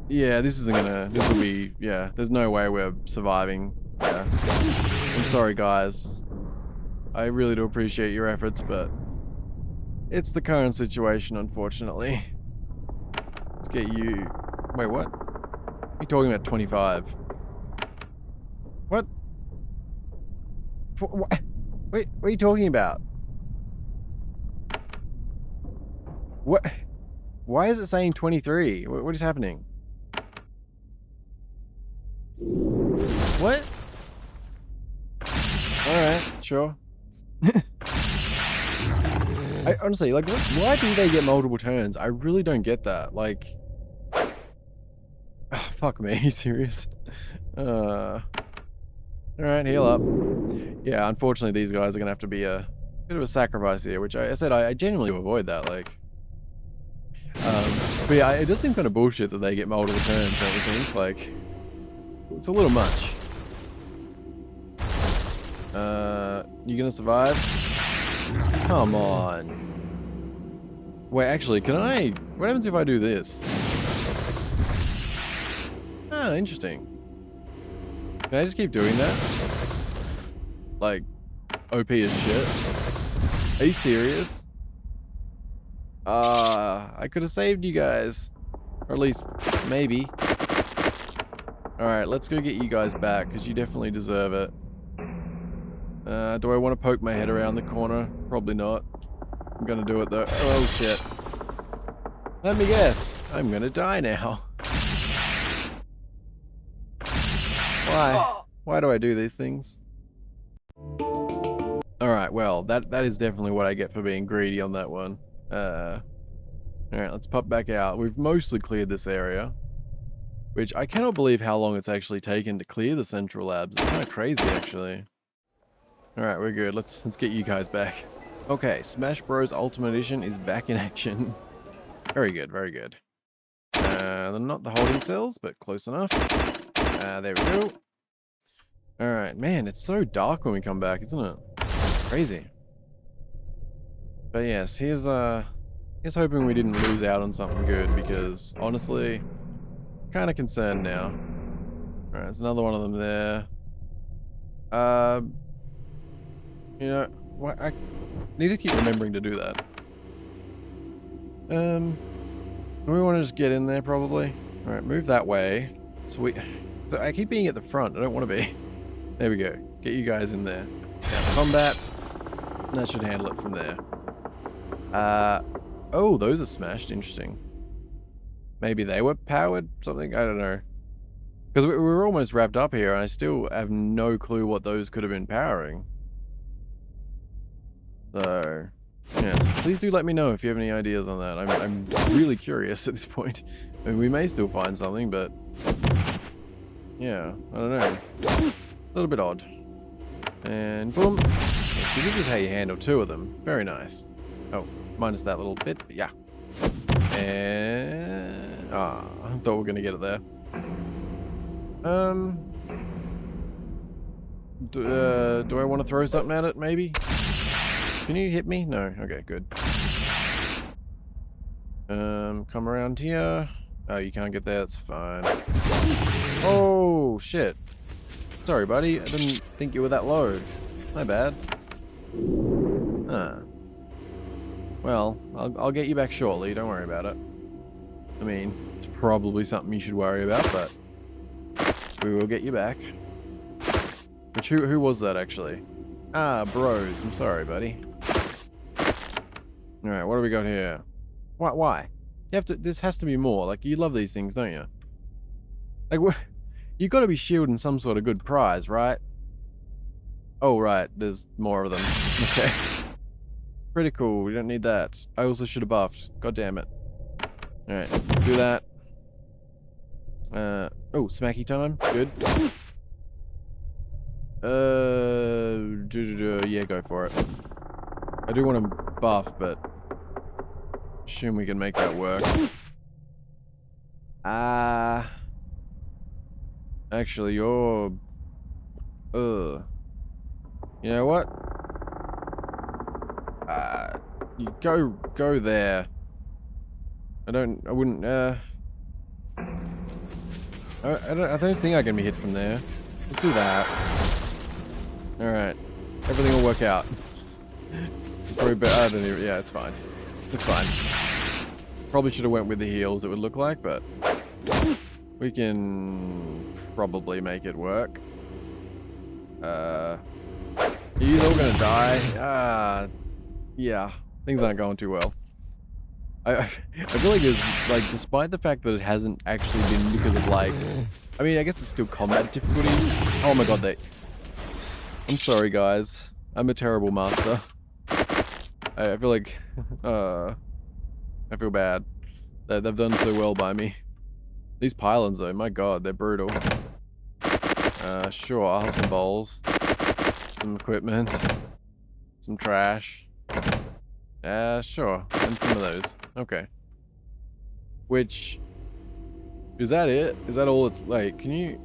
Yeah, this isn't gonna... This will be... Yeah, there's no way we're surviving. Yeah. I'm sorry, guys. I really do appreciate your efforts, but... It's the current situation, unfortunately. Let's get you... Wait, what? What are you talking about 25? What? Wait, what are you talking about? What? Why is it saying 23? What is happening? What? Alright, sure. I honestly, like, why do they get multiple turns? I really don't get that. Like... Oh, fuck me, are you serious? Alright, heal up. Yeah, unfortunately these guys are gonna have to be a bit of a sacrifice here, which I said I genuinely avoid that, like... but yeah, it does seem kind of bullshit that they get multiple turns, don't you think? Like... It's a little much. You gonna survive? Come on. Wait, actually, can I... What happens if I do this? Ah, interesting. Can I just keep doing that? Like, OP as shit? Are you serious? I could have saved you guys. Or at least, maybe. Alright, let's go get you guys back, because you definitely deserve it. Do I want to poke my head around the corner? Probably not. I'm gonna do it though. Oh shit. Let me guess. I'm gonna die now. Why? Why do I do these things? Alright, well, that is definitely what I get for being greedy on that one. Alright, let's pop back out. We've mostly cleared this area, which I cannot believe how long it's actually taken to clear the central labs. It's kind of crazy, actually. Alright, we're good. Let's get you guys back. Okay, Smash Bros. Ultimate Edition is back in action. Very good, very good. Not the holding cells, but close enough. There we go. Alright, man, it's so dark when we come back, isn't it? Crazy. But yes, here's hoping we didn't lose out on something good, because honestly, kind of concerned now. Alright, there's another one of them there. You know, what, I need to keep remembering to do that. Do we want to just get in there, probably? Alright, move that way. So I keep being at the front, I don't want to be. There we go. Get you guys in there. Now, combat. That should handle it from there. Oh, those are smashed. Interesting. Maybe they were powered? Something? I don't know. Because we were almost wrapped up here, and I still have no clue what those could have been powering. So, yes. Please do let me know if you have any ideas on that. I'm really curious at this point. I mean, we may still find something, but... yeah, I don't know. A little bit odd. And boom. So this is how you handle two of them. Very nice. Oh, minus that little bit, but yeah. And... I thought we were going to get it there. Do I want to throw something at it, maybe? Can you hit me? No. Okay, good. Come around here. Oh, you can't get there. That's fine. Oh, shit. Sorry, buddy. I didn't think you were that low. My bad. Huh. Well, I'll get you back shortly. Don't worry about it. I mean, it's probably something you should worry about, but we will get you back. Which, who was that, actually? Ah, Bros. I'm sorry, buddy. Alright, what do we got here? Why? You have to... This has to be more. Like, you love these things, don't you? Like, what... You've got to be shielding some sort of good prize, right? Oh, right. There's more of them. Okay. Pretty cool. We don't need that. I also should have buffed. God damn it. Alright, do that. Oh, smacky time. Good. Yeah, go for it. I do want to buff, but assume we can make that work. Actually, you're... You know what? You go there. I wouldn't, I don't think I can be hit from there. Let's do that. Alright. Everything will work out. Probably I don't even, yeah, it's fine. It's fine. Probably should have went with the heals, it would look like, but we can probably make it work. Are you all gonna die? Yeah. Things aren't going too well. I feel like it's, like, despite the fact that it hasn't actually been because of, like... I mean, I guess it's still combat difficulty. Oh my god, I'm sorry, guys. I'm a terrible master. I feel like... I feel bad. They've done so well by me. These pylons, though, my god, they're brutal. Sure, I'll have some bowls. Some equipment. Some trash. Sure. And some of those. Okay. Which... Is that it? Is that all it's like? Can you...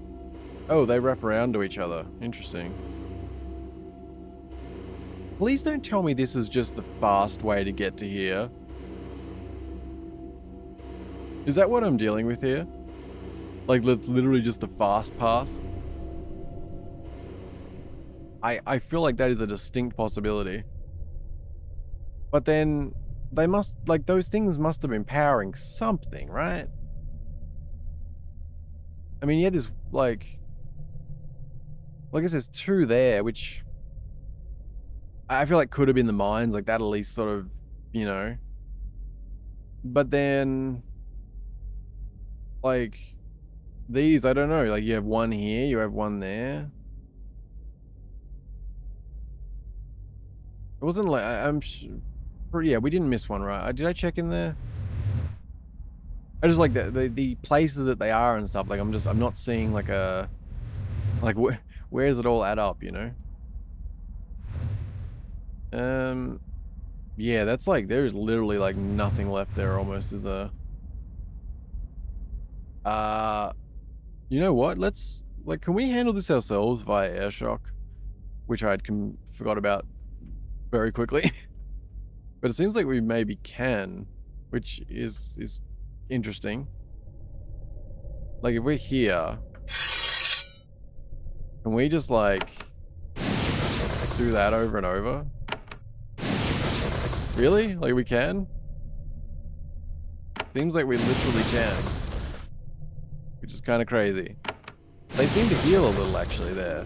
Oh, they wrap around to each other. Interesting. Please don't tell me this is just the fast way to get to here. Is that what I'm dealing with here? Like, literally just the fast path? I feel like that is a distinct possibility. But then, they must, like, those things must have been powering something, right? I mean, yeah, there's, like... Well, I guess there's two there, which... I feel like could have been the mines, like, that at least sort of, you know... But then... Like... These, I don't know, like, you have one here, you have one there... It wasn't like I'm yeah, we didn't miss one, right? Did I check in there? I just like the places that they are and stuff. Like I'm not seeing like a like where does it all add up, you know? Yeah, that's like there's literally like nothing left there almost as a you know what? Let's like can we handle this ourselves via air shock? Which I forgot about very quickly. But it seems like we maybe can, which is interesting. Like if we're here, can we just like do that over and over? Really? Like we can? Seems like we literally can. Which is kind of crazy. They seem to heal a little actually there.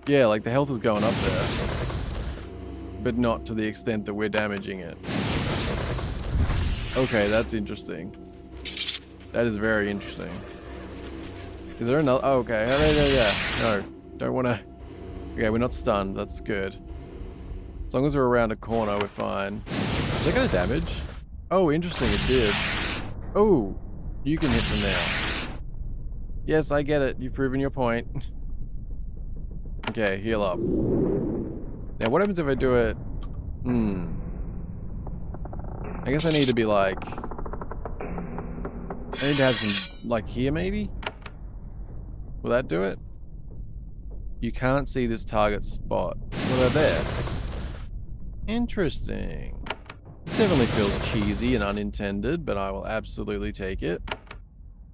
Yeah, like the health is going up there. But not to the extent that we're damaging it. Okay, that's interesting. That is very interesting. Is there another? Oh, okay. Yeah. No, don't want to. Okay, we're not stunned. That's good. As long as we're around a corner, we're fine. Is that going to damage? Oh, interesting. It did. Oh, you can hit from there. Yes, I get it. You've proven your point. Okay, heal up. Now, what happens if I do it? I guess I need to be like... I need to have some, like, here maybe? Will that do it? You can't see this target spot. What about there? Interesting. This definitely feels cheesy and unintended, but I will absolutely take it.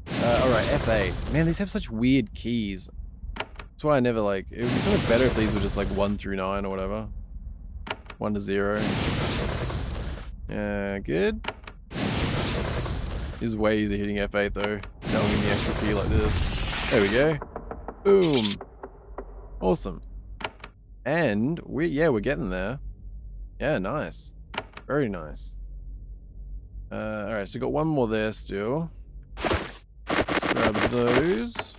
Alright, F8. Man, these have such weird keys. That's why I never, like... It would be so much better if these were just, like, 1 through 9 or whatever. 1 to 0. Good. Is way easier hitting F8 though, knowing the actual key like this. There we go. Boom. Awesome. And we're getting there. Yeah, nice. Very nice. Alright, so got one more there still. Let's grab those.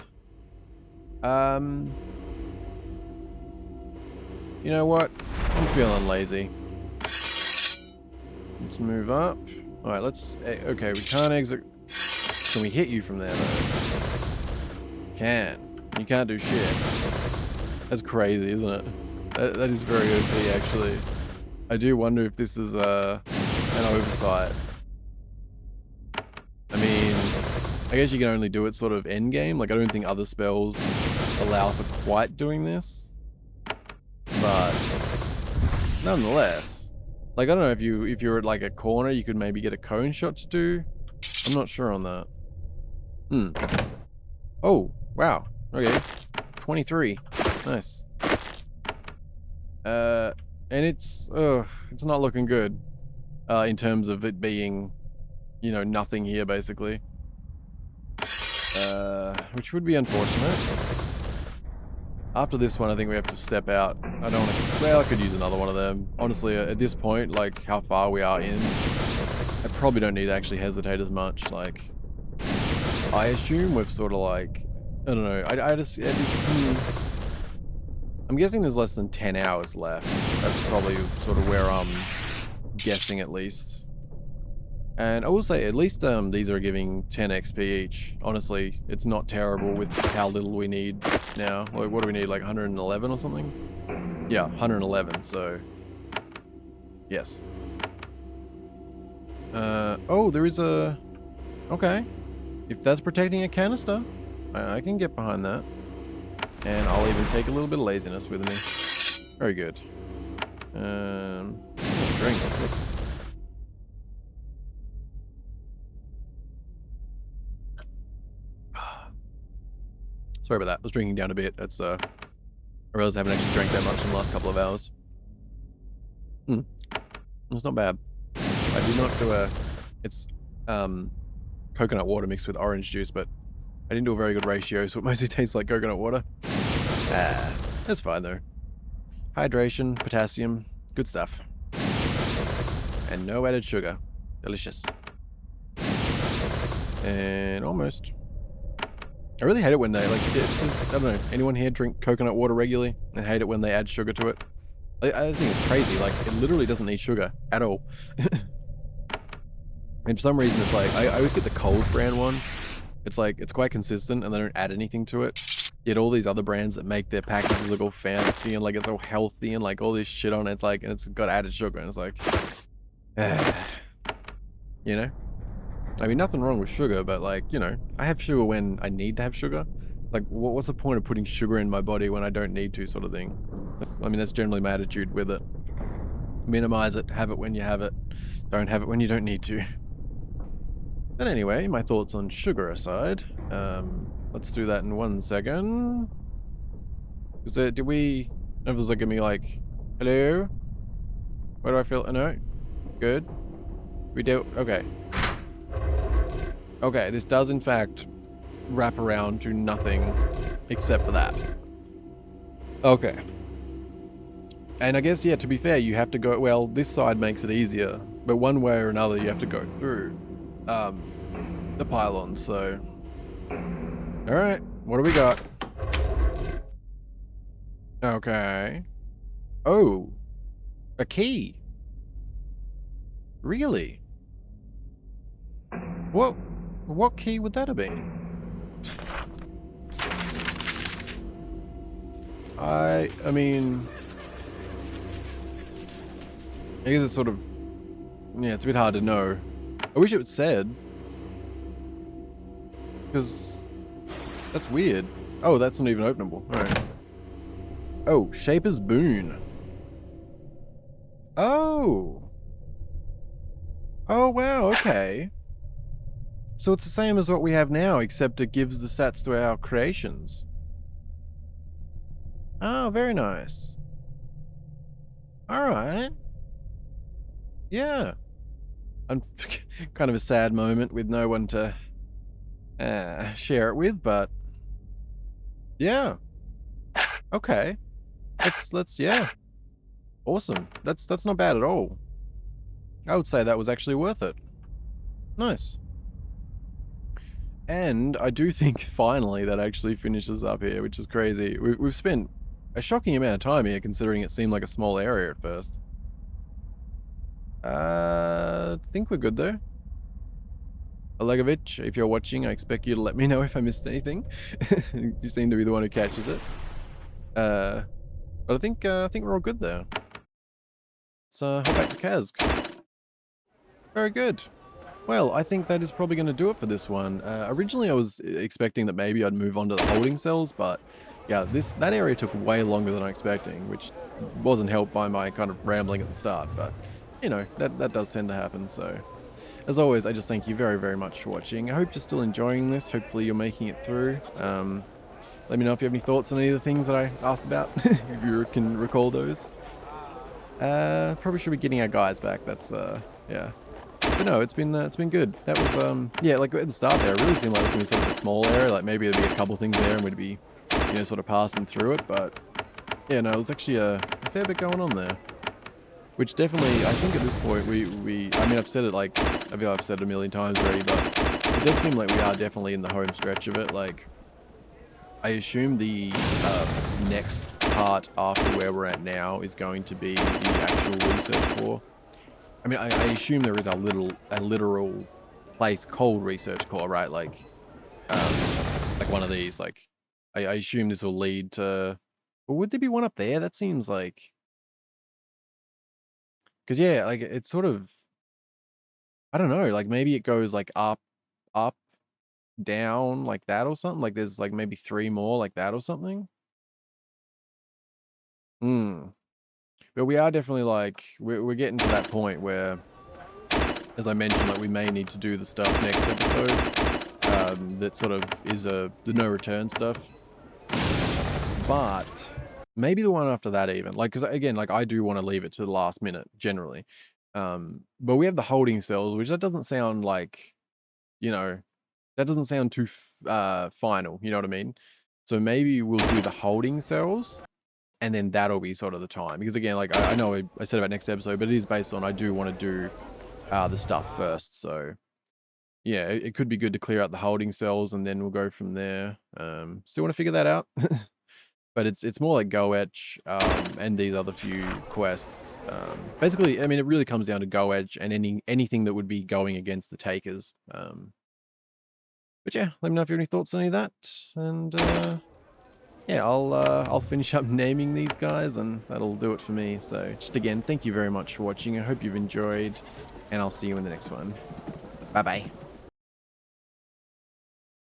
You know what? I'm feeling lazy. Let's move up. Alright, let's... Okay, we can't exit... Can we hit you from there, though? Can. You can't do shit. That's crazy, isn't it? That is very OP, actually. I do wonder if this is an oversight. I mean, I guess you can only do it sort of endgame. Like, I don't think other spells allow for quite doing this. But, nonetheless... Like, I don't know if you're at like a corner, you could maybe get a cone shot to do. I'm not sure on that. Oh, wow. Okay. 23. Nice. And it's not looking good. In terms of it being, you know, nothing here basically. Which would be unfortunate. After this one, I think we have to step out. I don't want to... Well, I could use another one of them. Honestly, at this point, like, how far we are in, I probably don't need to actually hesitate as much. Like, I assume we've sort of, like... I don't know. I just... I'm guessing there's less than 10 hours left. That's probably sort of where I'm guessing, at least. And I will say, at least these are giving 10 XP each. Honestly, it's not terrible with how little we need now. Like, what do we need, like 111 or something? Yeah, 111, so... Yes. Oh, there is a... Okay. If that's protecting a canister, I can get behind that. And I'll even take a little bit of laziness with me. Very good. Drink. Sorry about that. I was drinking down a bit. That's I realized I haven't actually drank that much in the last couple of hours. It's not bad. I did not do it's coconut water mixed with orange juice, but I didn't do a very good ratio, so it mostly tastes like coconut water. That's fine though. Hydration, potassium, good stuff. And no added sugar. Delicious. And almost. I really hate it when they, like, I don't know, anyone here drink coconut water regularly and hate it when they add sugar to it? I think it's crazy. Like, it literally doesn't need sugar at all. And for some reason, it's like, I always get the Coles brand one. It's like, it's quite consistent and they don't add anything to it. Yet all these other brands that make their packages look all fancy and like it's all healthy and like all this shit on it, it's like, and it's got added sugar and it's like, you know? I mean, nothing wrong with sugar, but like, you know, I have sugar when I need to have sugar. Like, what's the point of putting sugar in my body when I don't need to, sort of thing? I mean, that's generally my attitude with it. Minimize it, have it when you have it. Don't have it when you don't need to. But anyway, my thoughts on sugar aside, let's do that in 1 second. Is there, did we, it was like, give me like, hello? Where do I feel, no? Good. We do, okay. Okay, this does in fact wrap around to nothing except for that. Okay. And I guess, yeah, to be fair, you have to go, well, this side makes it easier, but one way or another you have to go through the pylons, so. Alright, what do we got? Okay. Oh, a key. Really? What key would that have been? I mean, I guess it's sort of, yeah, it's a bit hard to know. I wish it was said. Because that's weird. Oh, that's not even openable. Alright. Oh, Shaper's Boon. Oh. Oh, wow, okay. So it's the same as what we have now, except it gives the stats to our creations. Oh, very nice. Alright. Yeah. Kind of a sad moment with no one to share it with, but yeah. Okay. Let's yeah. Awesome. That's not bad at all. I would say that was actually worth it. Nice. And I do think finally that actually finishes up here, which is crazy. We've spent a shocking amount of time here, considering it seemed like a small area at first. I think we're good though. Olegovich, if you're watching, I expect you to let me know if I missed anything. You seem to be the one who catches it. But I think we're all good there. So hop back to Kazk. Very good. Well, I think that is probably going to do it for this one. Originally, I was expecting that maybe I'd move on to the holding cells, but yeah, that area took way longer than I was expecting, which wasn't helped by my kind of rambling at the start. But you know, that does tend to happen. So, as always, I just thank you very, very much for watching. I hope you're still enjoying this. Hopefully, you're making it through. Let me know if you have any thoughts on any of the things that I asked about, if you can recall those. Probably should be getting our guys back. That's yeah. But no, it's been good. That was yeah, like at the start there, it really seemed like it was gonna be sort of a small area, like maybe there'd be a couple things there and we'd be, you know, sort of passing through it, but yeah, no, it was actually a fair bit going on there. Which definitely, I think at this point, I mean, I've said it like, I feel I've said it a million times already, but it does seem like we are definitely in the home stretch of it. Like, I assume the next part after where we're at now is going to be the actual research core. I mean, I assume there is a literal place called research core, right? Like one of these. Like, I assume this will lead to. Well, would there be one up there? That seems like. Because yeah, like it's sort of. I don't know. Like maybe it goes like up, down, like that or something. Like there's like maybe 3 more like that or something. Hmm. But we are definitely like we're getting to that point where, as I mentioned, like we may need to do the stuff next episode. That sort of is the no return stuff. But maybe the one after that even, like, because again, like I do want to leave it to the last minute generally. But we have the holding cells, which that doesn't sound like, you know, that doesn't sound too final. You know what I mean? So maybe we'll do the holding cells. And then that'll be sort of the time. Because again, like I know I said about next episode, but it is based on I do want to do the stuff first. So yeah, it could be good to clear out the holding cells and then we'll go from there. Still want to figure that out. but it's more like Go-Etch, and these other few quests. Basically, I mean, it really comes down to Go-Etch and anything that would be going against the Takers. But yeah, let me know if you have any thoughts on any of that, and yeah, I'll finish up naming these guys, and that'll do it for me. So just again, thank you very much for watching. I hope you've enjoyed, and I'll see you in the next one. Bye bye.